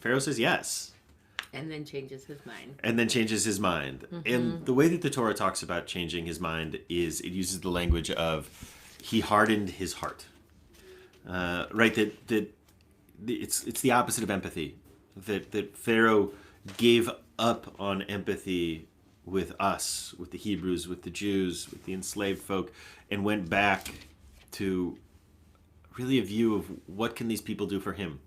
Pharaoh says yes. And then changes his mind. Mm-hmm. And the way that the Torah talks about changing his mind is it uses the language of he hardened his heart. Right? That it's the opposite of empathy. That Pharaoh gave up on empathy with us, with the Hebrews, with the Jews, with the enslaved folk, and went back to really a view of what can these people do for him.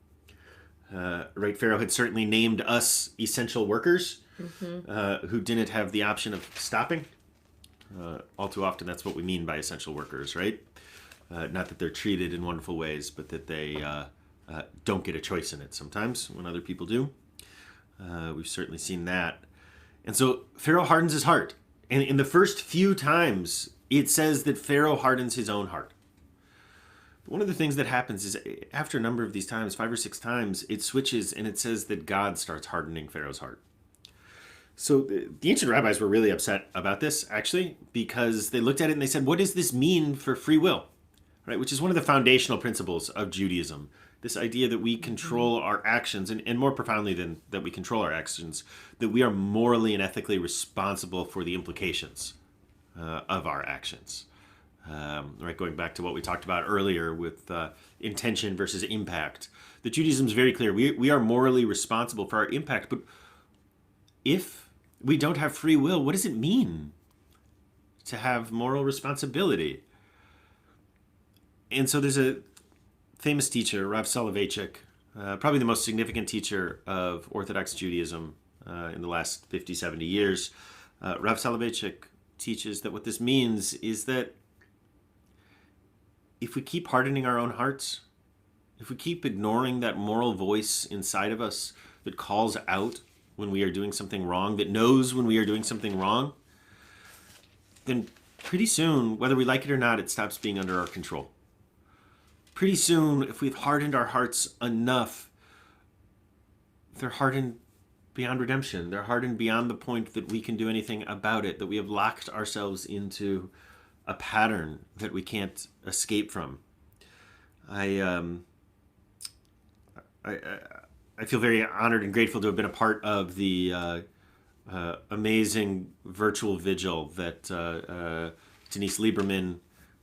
Right, Pharaoh had certainly named us essential workers who didn't have the option of stopping. All too often, that's what we mean by essential workers, right? Not that they're treated in wonderful ways, but that they don't get a choice in it sometimes when other people do. We've certainly seen that. And so Pharaoh hardens his heart. And in the first few times, it says that Pharaoh hardens his own heart. But one of the things that happens is after a number of these times, 5 or 6 times, it switches and it says that God starts hardening Pharaoh's heart. So the ancient rabbis were really upset about this, actually, because they looked at it and they said, what does this mean for free will? Right? Which is one of the foundational principles of Judaism. This idea that we control our actions, and more profoundly than that we control our actions, that we are morally and ethically responsible for the implications of our actions. Right, going back to what we talked about earlier with intention versus impact. The Judaism is very clear. We are morally responsible for our impact, but if we don't have free will, what does it mean to have moral responsibility? And so there's a famous teacher, Rav Soloveitchik, probably the most significant teacher of Orthodox Judaism in the last 50, 70 years. Rav Soloveitchik teaches that what this means is that if we keep hardening our own hearts, if we keep ignoring that moral voice inside of us that calls out when we are doing something wrong, that knows when we are doing something wrong, then pretty soon, whether we like it or not, it stops being under our control. Pretty soon, if we've hardened our hearts enough, they're hardened beyond redemption. They're hardened beyond the point that we can do anything about it, that we have locked ourselves into a pattern that we can't escape from. I feel very honored and grateful to have been a part of the amazing virtual vigil that Denise Lieberman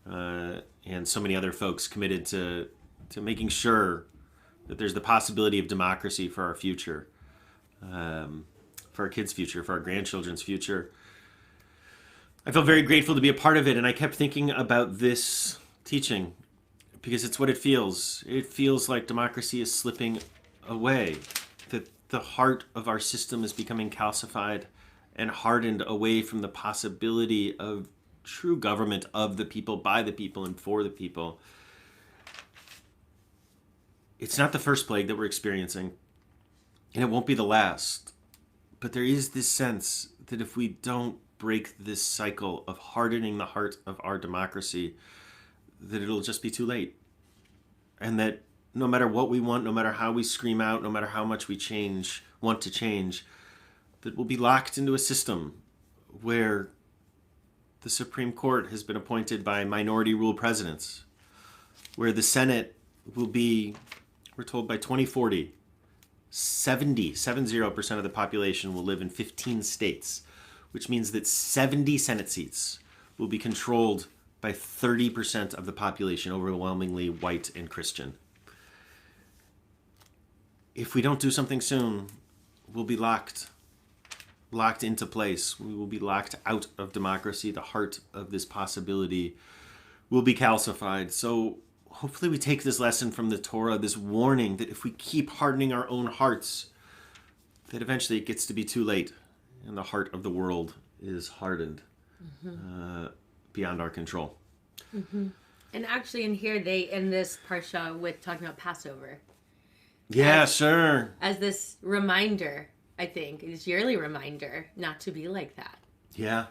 and so many other folks committed to making sure that there's the possibility of democracy for our future, for our kids' future, for our grandchildren's future. I felt very grateful to be a part of it, and I kept thinking about this teaching because it's what it feels. It feels like democracy is slipping away, that the heart of our system is becoming calcified and hardened away from the possibility of true government of the people, by the people, and for the people. It's not the first plague that we're experiencing, and it won't be the last. But there is this sense that if we don't break this cycle of hardening the heart of our democracy, that it'll just be too late. And that no matter what we want, no matter how we scream out, no matter how much we want to change, that we'll be locked into a system where the Supreme Court has been appointed by minority rule presidents, where the Senate will be, we're told by 2040, 70% of the population will live in 15 states, which means that 70 Senate seats will be controlled by 30% of the population, overwhelmingly white and Christian. If we don't do something soon, we'll be locked into place. We will be locked out of democracy. The heart of this possibility will be calcified. So hopefully we take this lesson from the Torah, this warning that if we keep hardening our own hearts, that eventually it gets to be too late and the heart of the world is hardened beyond our control. Mm-hmm. And actually in here, they end this parsha with talking about Passover. Yeah, sure. As this reminder, I think, this yearly reminder not to be like that. Yeah.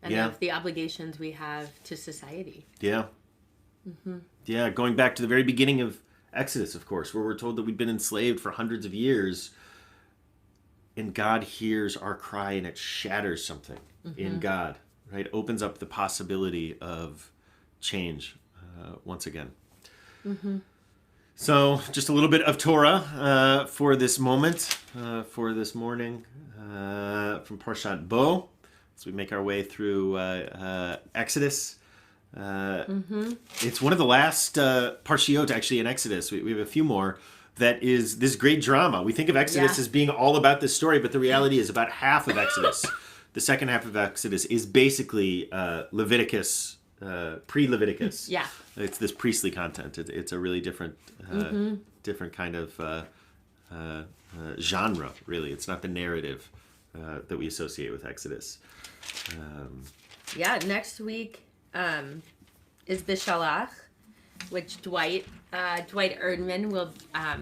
And of the obligations we have to society. Yeah. Mm-hmm. Yeah, going back to the very beginning of Exodus, of course, where we're told that we've been enslaved for hundreds of years, and God hears our cry and it shatters something in God, right? Opens up the possibility of change once again. Mm-hmm. So just a little bit of Torah for this moment, for this morning, from Parshat Bo, as we make our way through Exodus. It's one of the last parshiot actually in Exodus. We have a few more. That is this great drama. We think of Exodus as being all about this story, but the reality is about half of Exodus. The second half of Exodus is basically Leviticus, pre-Leviticus. Yeah, it's this priestly content. It's a really different kind of genre. Really, it's not the narrative that we associate with Exodus. Next week is Bishalach, which Dwight Erdman will,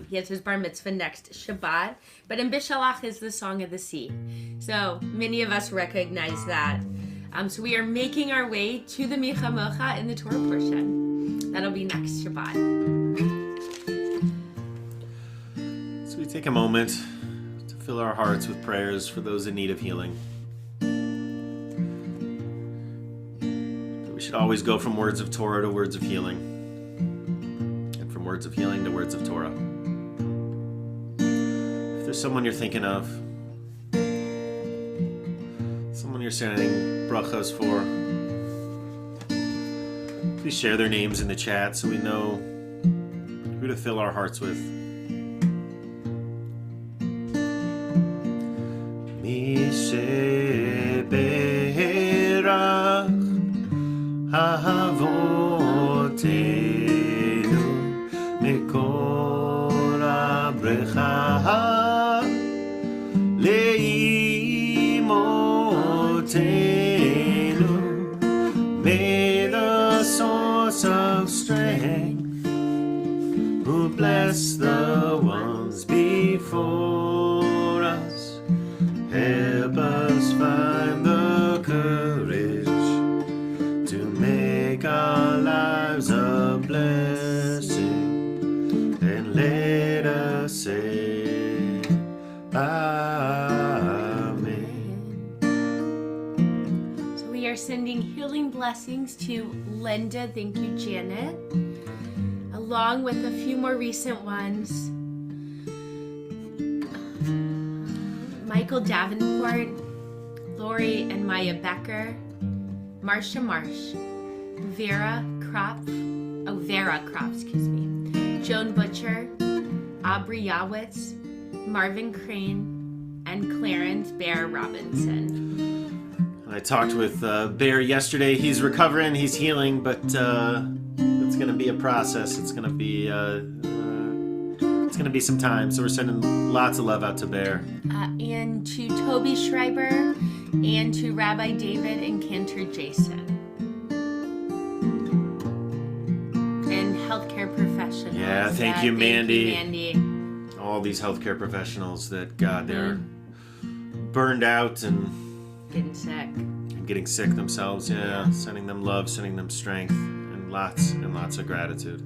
he has his bar mitzvah next Shabbat. But in Bishalach is the Song of the Sea. So many of us recognize that. So we are making our way to the Micha Mocha in the Torah portion. That'll be next Shabbat. So we take a moment to fill our hearts with prayers for those in need of healing. We should always go from words of Torah to words of healing, and from words of healing to words of Torah. If there's someone you're thinking of, someone you're sending brachas for, please share their names in the chat so we know who to fill our hearts with. Ahavotenu mikol habrecha leimotenu. May the source of strength who bless the ones before us help us find the courage to make our lives a blessing, and let us say Amen. So we are sending healing blessings to Linda, thank you Janet, along with a few more recent ones. Michael Davenport, Lori and Maya Becker, Marcia Marsh, Vera Krop, Joan Butcher, Aubrey Yawitz, Marvin Crane, and Clarence Bear Robinson. I talked with Bear yesterday. He's recovering, he's healing, but it's going to be a process. It's going to be some time. So we're sending lots of love out to Bear. And to Toby Schreiber, and to Rabbi David and Cantor Jason. And healthcare professionals. Yeah, thank you, Mandy. Thank you, Mandy. All these healthcare professionals that, God, they're burned out and getting sick themselves. Yeah, sending them love, sending them strength, and lots of gratitude.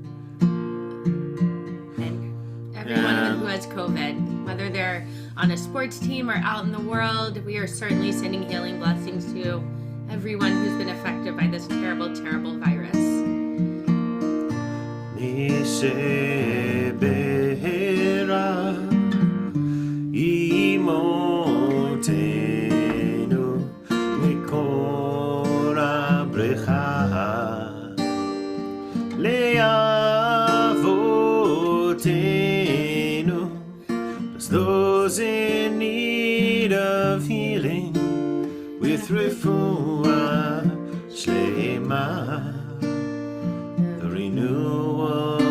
And everyone who has COVID, whether they're on a sports team or out in the world, we are certainly sending healing blessings to everyone who's been affected by this terrible, terrible virus. Those in need of healing with refuah shlema, the renewal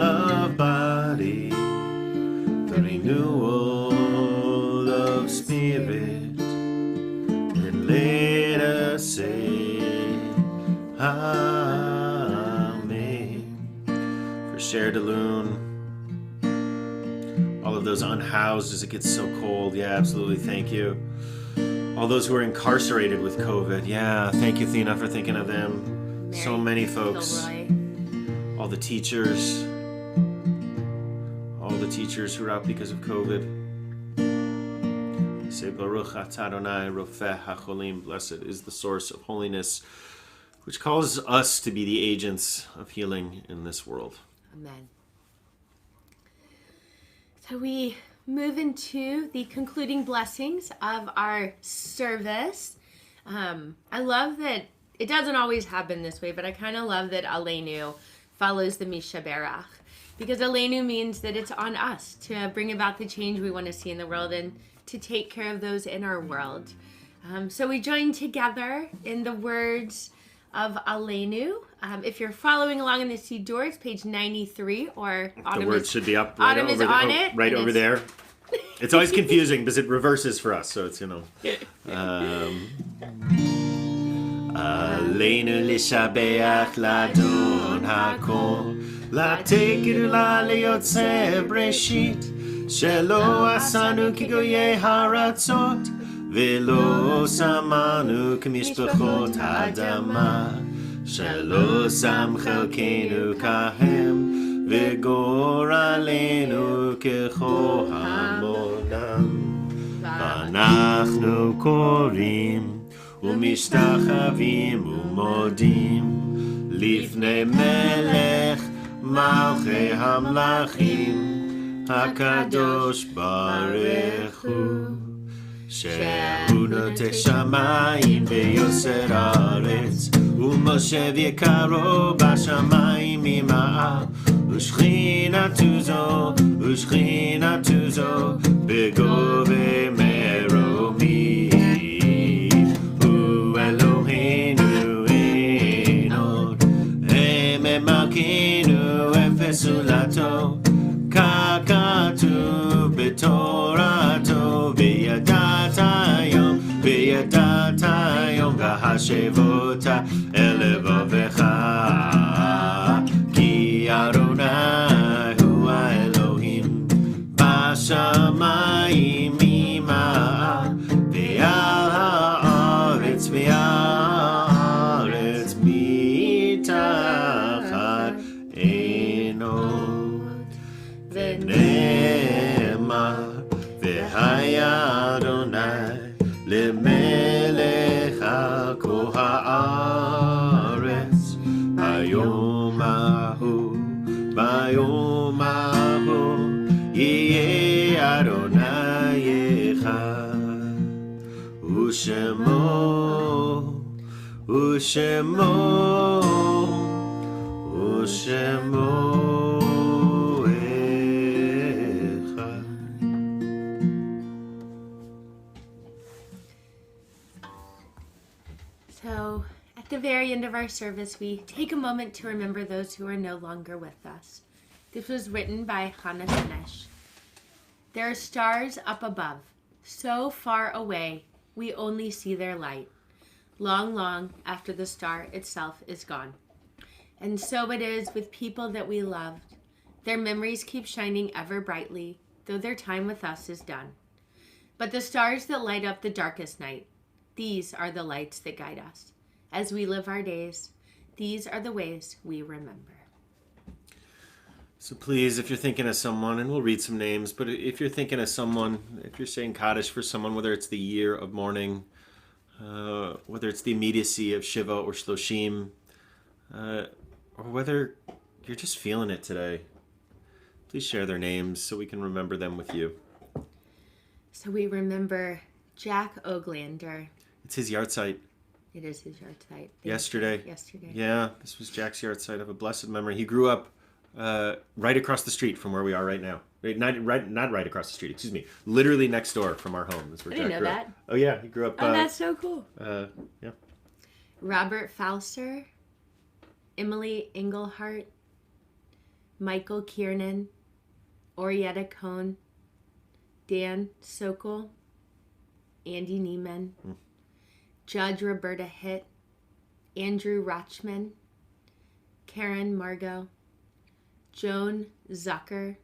of body, the renewal of spirit, and let us say Amen. For Cher DeLune, all of those unhoused as it gets so cold. Yeah, absolutely. Thank you. All those who are incarcerated with COVID. Yeah, thank you, Thina, for thinking of them. Mary, so many folks. Gilroy. All the teachers. All the teachers who are out because of COVID. Say, Baruch atah Adonai rofeh hacholim. Blessed is the source of holiness, which calls us to be the agents of healing in this world. Amen. So we move into the concluding blessings of our service. I love that it doesn't always happen this way, but I kind of love that Aleinu follows the Mishaberach, because Aleinu means that it's on us to bring about the change we want to see in the world and to take care of those in our world. So we join together in the words of Aleinu. If you're following along in the Siddur, it's page 93, or Autumn the word should be up right Autumn over, is on it, right over there. It's always confusing because it reverses for us, so it's, Aleinu lishabeach ladon hakol, latekir la liyotze breshit, shelo asanu ki goyei haratzot, ולא שמענו כמשפחות האדמה, שלא שם חלקנו כהם, וגורלנו ככל המונם. ואנחנו קוראים ומשתחווים ומודים לפני מלך מלכי המלכים, הקדוש ברוך הוא, שהוא נוטה שמיים ויוסר הארץ, ומשה יקרו בשמיים ממעל, ושכינתו זו בגובה מרומים. הוא אלוהינו אין עוד, הם מלכנו אפס זולתו, ככתוב בתורתו, וידעת היום והשבות אל לבבך, כי אדוני הוא האלוהים בשמיים ממעל, ועל הארץ מתחת אין עוד. ונאמר והיה אדוני למלך על כל הארץ, ביום ההוא יהיה אדוני אחד, ושמו אחד. So, at the very end of our service, we take a moment to remember those who are no longer with us. This was written by Hannah Ganesh. There are stars up above, so far away we only see their light, long, long after the star itself is gone. And so it is with people that we loved. Their memories keep shining ever brightly, though their time with us is done. But the stars that light up the darkest night, these are the lights that guide us. As we live our days, these are the ways we remember. So please, if you're thinking of someone, and we'll read some names, but if you're thinking of someone, if you're saying Kaddish for someone, whether it's the year of mourning, whether it's the immediacy of Shiva or Shloshim, or whether you're just feeling it today, please share their names so we can remember them with you. So we remember Jack Oglander. It's his yahrzeit. It is his yahrzeit. Yesterday. Yesterday. Yeah, this was Jack's yahrzeit of a blessed memory. He grew up right across the street from where we are right now. Not right across the street, excuse me. Literally next door from our home is where I Jack didn't know grew that. up. Oh yeah, he grew up. Oh, that's so cool. Yeah. Robert Fauster, Emily Engelhart, Michael Kiernan, Orietta Cohn, Dan Sokol, Andy Neiman, Judge Roberta Hitt, Andrew Rochman, Karen Margot, Joan Zucker,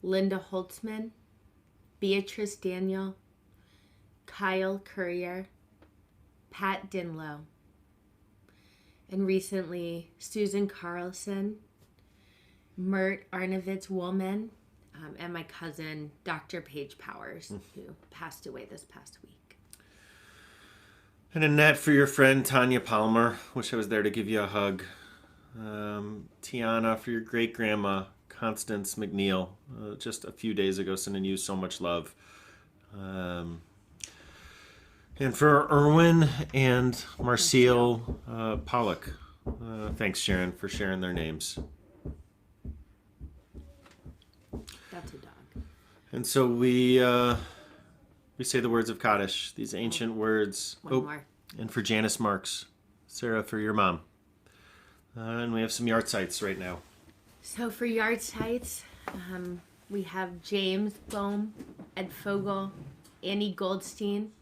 Linda Holtzman, Beatrice Daniel, Kyle Courier, Pat Dinlow, and recently Susan Carlson, Mert Arnovitz Woolman, and my cousin Dr. Paige Powers, who passed away this past week. And Annette, for your friend Tanya Palmer. Wish I was there to give you a hug. Tiana, for your great-grandma Constance McNeil. Just a few days ago, sending you so much love. And for Erwin and Marcel Pollock. Thanks, Sharon, for sharing their names. That's a dog. And so we say the words of Kaddish, these ancient words. One more. And for Janice Marks, Sarah, for your mom. And we have some yahrzeits right now. So for yahrzeits, we have James Bohm, Ed Fogel, Annie Goldstein,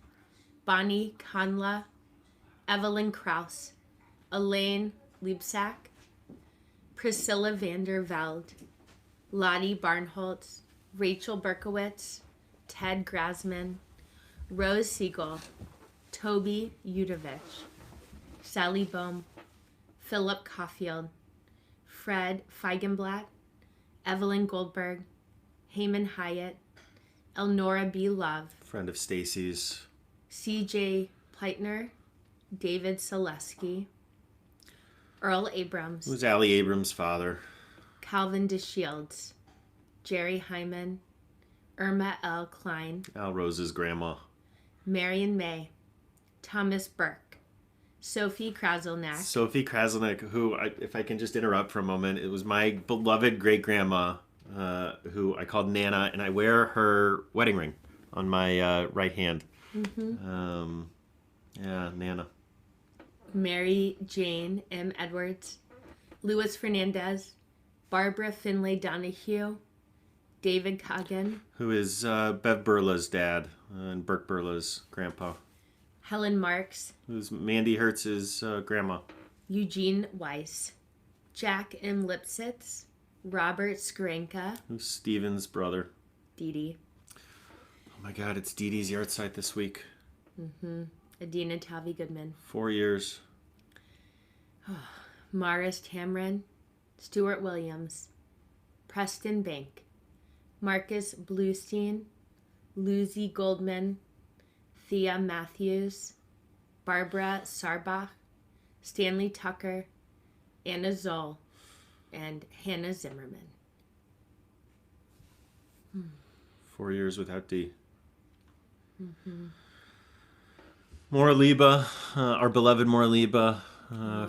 Bonnie Conla, Evelyn Kraus, Elaine Liebsack, Priscilla Vander Velde, Lottie Barnholtz, Rachel Berkowitz, Ted Grasman, Rose Siegel, Toby Udovich, Sally Bohm, Philip Caulfield, Fred Feigenblatt, Evelyn Goldberg, Heyman Hyatt, Elnora B. Love, Friend of Stacy's. C.J. Pleitner, David Selesky, Earl Abrams, Who's Allie Abrams' father? Calvin DeShields, Jerry Hyman, Irma L. Klein, Al Rose's grandma. Marion May, Thomas Burke, Sophie Kraselnak, Sophie Kraselnik, who, if I can just interrupt for a moment, it was my beloved great-grandma, who I called Nana, and I wear her wedding ring on my right hand. Mm-hmm. Yeah, Nana. Mary Jane M. Edwards, Louis Fernandez, Barbara Finlay Donahue, David Coggin, Who is Bev Burla's dad and Burke Burla's grandpa. Helen Marks, Who's Mandy Hertz's grandma. Eugene Weiss, Jack M. Lipsitz, Robert Skrinka, Who's Steven's brother. Dee Dee, Oh my God, it's Dee Dee's yahrzeit this week. Adina Tavi Goodman, 4 years. Morris Tamron, Stuart Williams, Preston Bank, Marcus Bluestein, Lucy Goldman, Thea Matthews, Barbara Sarbach, Stanley Tucker, Anna Zoll, and Hannah Zimmerman. 4 years without Dee. Maura Liba, our beloved Maura Liba,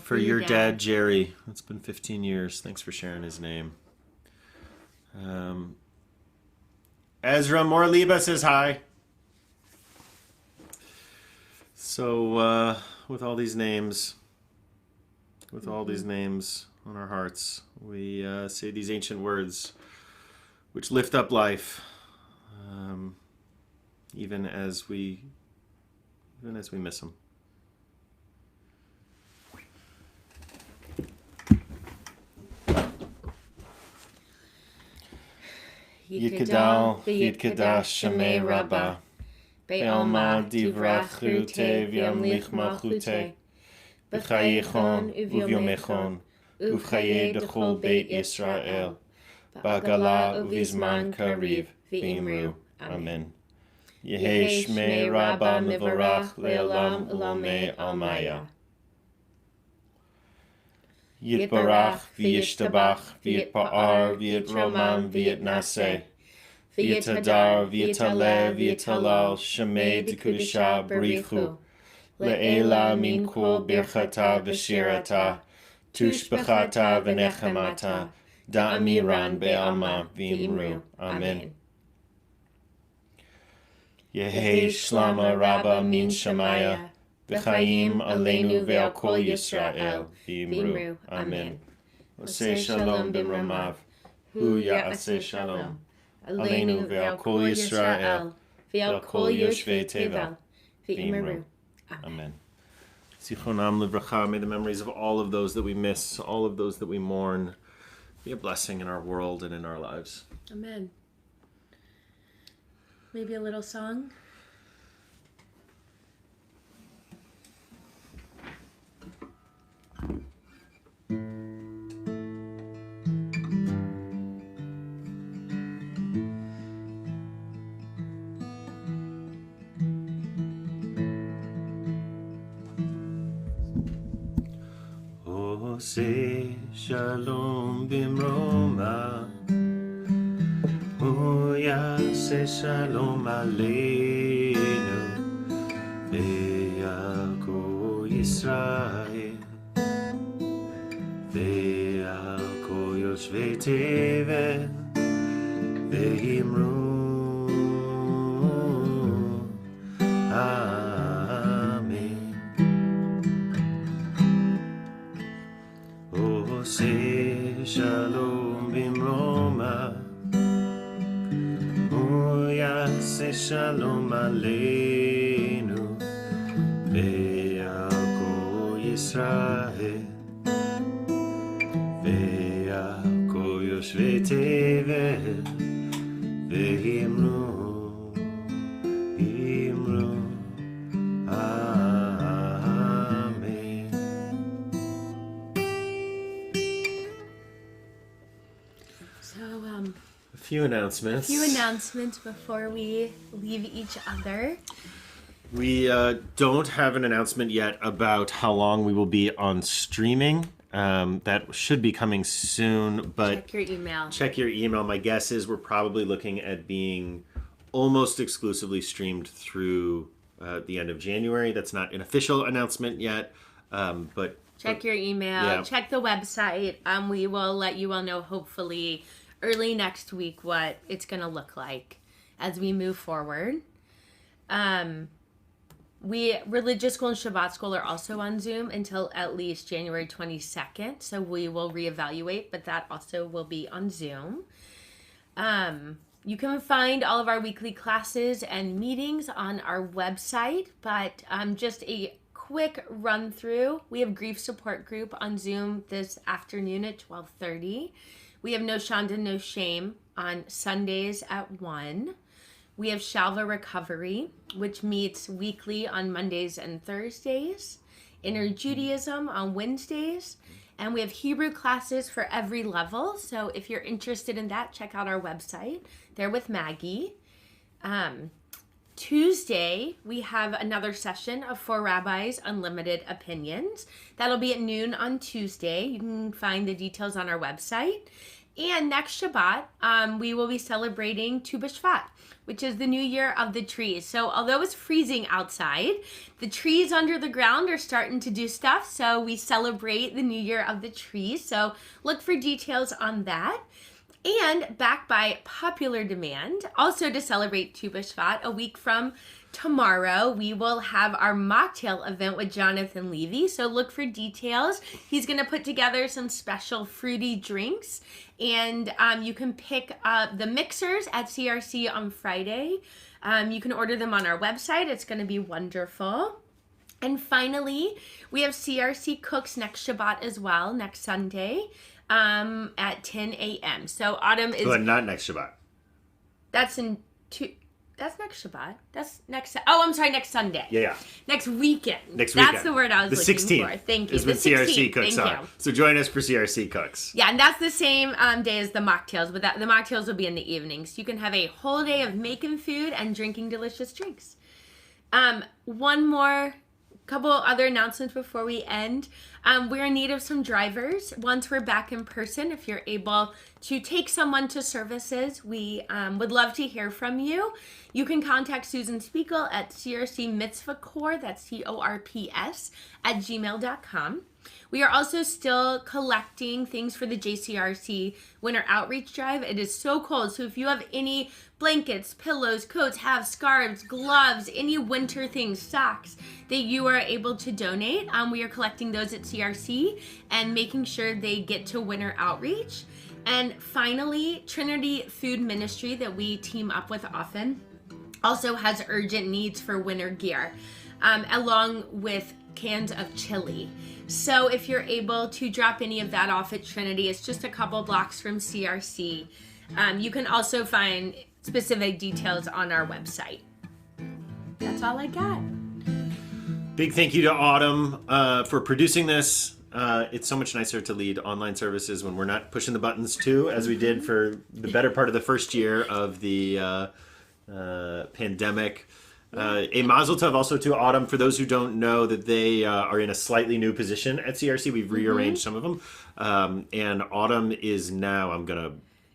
for your dad, Jerry. It's been 15 years. Thanks for sharing his name. Ezra, Maura Liba says hi. So, with all these names, on our hearts, we say these ancient words which lift up life, even as we miss them. Yikadal v'yitkadash shemei Rabbah, be'alma divrach chute v'yamlich malchute, b'chayichon uvyomechon, uvchaye dechol beit Yisrael, ba'gala uvizman kariv v'imru. Amen. Yehi shmei Rabbah mevorach le'olam ulamei almaya. Yitbarach v'yishtabach v'yitpa'ar v'yitromam v'yitnaseh v'yitadar v'yitaleh v'yitalal shemei dekudisha barichu le'ela min kol birchata v'shirata tushbechata v'nechamata da'amiran be'alma v'imru. Amen. Yehi shlama Rabbah min Shemaya v'chaim aleinu ve'al kol Yisrael v'imru. Amen. Oseh shalom b'mromav, hu ya'aseh shalom. Aleinu ve'al kol Yisrael ve'al kol yoshvei tevel v'imru. Amen. Zichronam livracha, may the memories of all of those that we miss, all of those that we mourn, be a blessing in our world and in our lives. Amen. Maybe a little song? Oseh shalom b'mroma, hu yaseh shalom aleinu ve'al kol Yisrael ve'al kol yoshvei tevel ve'imru. Amen. Oseh shalom b'mroma, hu yaseh shalom aleinu ve'al kol Yisrael ve'al kol yoshvei tevel ve'imru. few announcements. Few announcements before we leave each other. We don't have an announcement yet about how long we will be on streaming. That should be coming soon, but Check your email. Check your email. My guess is we're probably looking at being almost exclusively streamed through the end of January. That's not an official announcement yet, but check your email. Yeah. Check the website. We will let you all know hopefully early next week what it's going to look like as we move forward. Religious school and Shabbat school are also on Zoom until at least January 22nd. So we will reevaluate, but that also will be on Zoom. You can find all of our weekly classes and meetings on our website, but just a quick run through. We have Grief Support Group on Zoom this afternoon at 12:30. We have No Shonda, No Shame on Sundays at 1. We have Shalva Recovery, which meets weekly on Mondays and Thursdays. Inner Judaism on Wednesdays. And we have Hebrew classes for every level. So if you're interested in that, check out our website. They're with Maggie. Tuesday, we have another session of 4 Rabbis Unlimited Opinions. That'll be at noon on Tuesday. You can find the details on our website. And next Shabbat, we will be celebrating Tu B'Shvat, which is the new year of the trees. So although it's freezing outside, the trees under the ground are starting to do stuff. So we celebrate the new year of the trees. So look for details on that. And back by popular demand, also to celebrate Tu B'Shvat, a week from tomorrow, we will have our mocktail event with Jonathan Levy. So look for details. He's going to put together some special fruity drinks. And you can pick up the mixers at CRC on Friday. You can order them on our website. It's going to be wonderful. And finally, we have CRC Cooks next Shabbat as well, next Sunday at 10 a.m. So Autumn is... But not next Shabbat. That's next Shabbat. That's next... Oh, I'm sorry, next Sunday. Yeah. Next weekend. Next weekend. That's the word I was looking 16th for. Thank you. Is when CRC Cooks Thank are. you. So join us for CRC Cooks. Yeah, and that's the same day as the mocktails, but the mocktails will be in the evenings. You can have a whole day of making food and drinking delicious drinks. Couple other announcements before we end. We're in need of some drivers. Once we're back in person, if you're able to take someone to services, we would love to hear from you. You can contact Susan Spiegel at CRC Mitzvah Corps, that's CORPS, at gmail.com. We are also still collecting things for the JCRC Winter Outreach Drive. It is so cold, so if you have any blankets, pillows, coats, hats, scarves, gloves, any winter things, socks that you are able to donate, we are collecting those at CRC and making sure they get to Winter Outreach. And finally, Trinity Food Ministry that we team up with often also has urgent needs for winter gear, along with cans of chili. So if you're able to drop any of that off at Trinity, it's just a couple blocks from CRC. You can also find specific details on our website. That's all I got. Big thank you to Autumn for producing this. It's so much nicer to lead online services when we're not pushing the buttons too, as we did for the better part of the first year of the pandemic. A mazel tov also to Autumn. For those who don't know, that they are in a slightly new position at CRC. We've rearranged some of them. And Autumn is now, I'm going to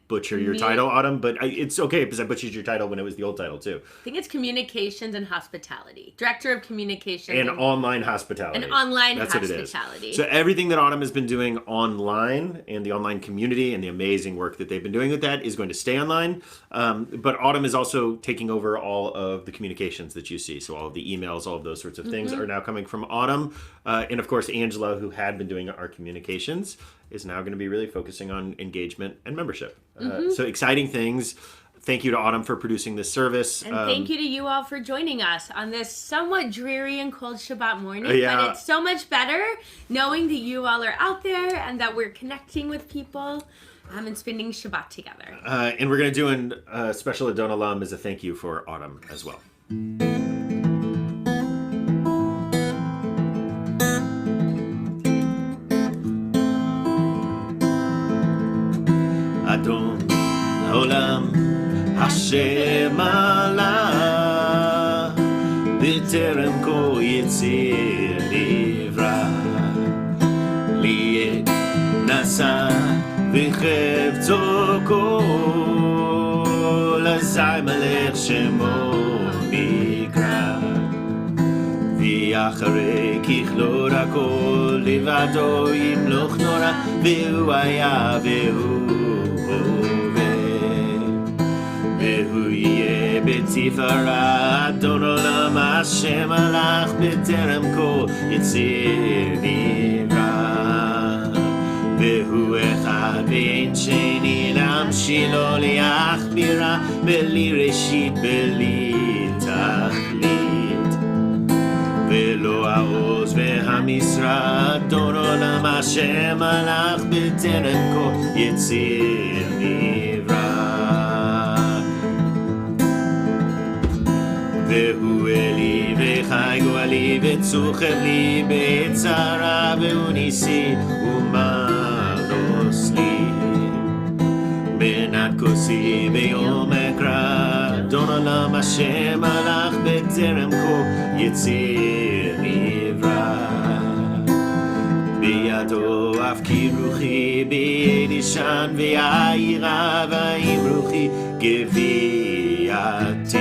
butcher your title, Autumn, but it's okay because I butchered your title when it was the old title too. I think it's Communications and Hospitality. Director of Communications. And Online Hospitality. And Online That's Hospitality. What it is. So everything that Autumn has been doing online and the online community and the amazing work that they've been doing with that is going to stay online. But Autumn is also taking over all of the communications that you see. So all of the emails, all of those sorts of things are now coming from Autumn. And of course, Angela, who had been doing our communications, is now going to be really focusing on engagement and membership. So exciting things. Thank you to Autumn for producing this service. And thank you to you all for joining us on this somewhat dreary and cold Shabbat morning. Yeah. But it's so much better knowing that you all are out there and that we're connecting with people and spending Shabbat together. And we're going to do a special Adon Olam as a thank you for Autumn as well. Adon עולם השם עלה בטרם כל יציר נברא לי נשא וחפצו כל אזי מלך שמו נקרא ואחרי ככלול הכל לבדו ימלוך נורא והוא היה והוא והוא יהיה בתפארה אדון עולם השם מלך בטרם כל יציר נברא והוא אחד ואין שני להמשילו להכבירה בלי ראשית בלי תכלית ולא העוז והמשרה אדון עולם השם מלך בטרם כל יציר נברא והוא אלי וחי גואלי וצוחב לי בצרה והוא ניסי ומנוס לי בנת כוסי ביום אקרא אדון עולם השם מלך בטרם כל יציר נברא בידו אף כי רוחי בידי שן ויעירה ועם רוחי גבייתי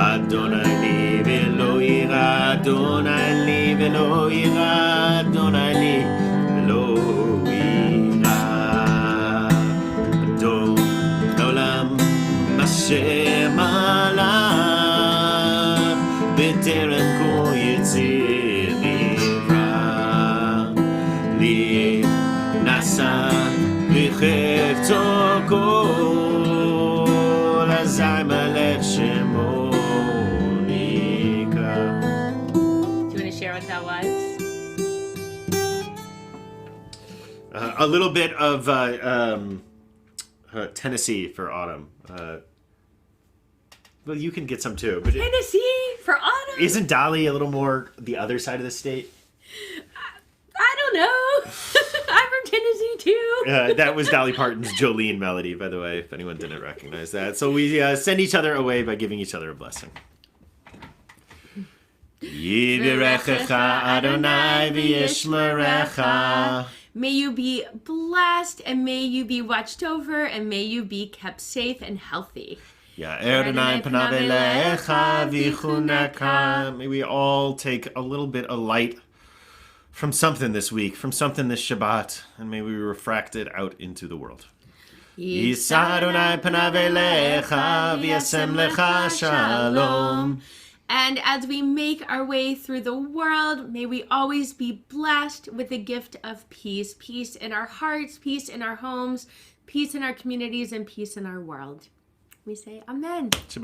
אדוני לי ולא יירא אדוני לי ולא יירא אדוני לי ולא יירא אדון עולם השם מלך בטרם כל יציר נברא לי נשא וחפצו כל אזי מלך שמו That was a little bit of Tennessee for autumn. Well, you can get some too. But Tennessee for autumn. Isn't Dolly a little more the other side of the state? I don't know. I'm from Tennessee too. That was Dolly Parton's Jolene melody, by the way, if anyone didn't recognize that. So we send each other away by giving each other a blessing. Yivirechecha Adonai v'yishmerecha. May you be blessed and may you be watched over and may you be kept safe and healthy. Ya'er Adonai panav elecha v'chuneka. May we all take a little bit of light from something this week, from something this Shabbat, and may we refract it out into the world. Yisa Adonai panav elecha v'yasem lecha shalom. And as we make our way through the world, may we always be blessed with the gift of peace. Peace in our hearts, peace in our homes, peace in our communities, and peace in our world. We say amen. Shabbat.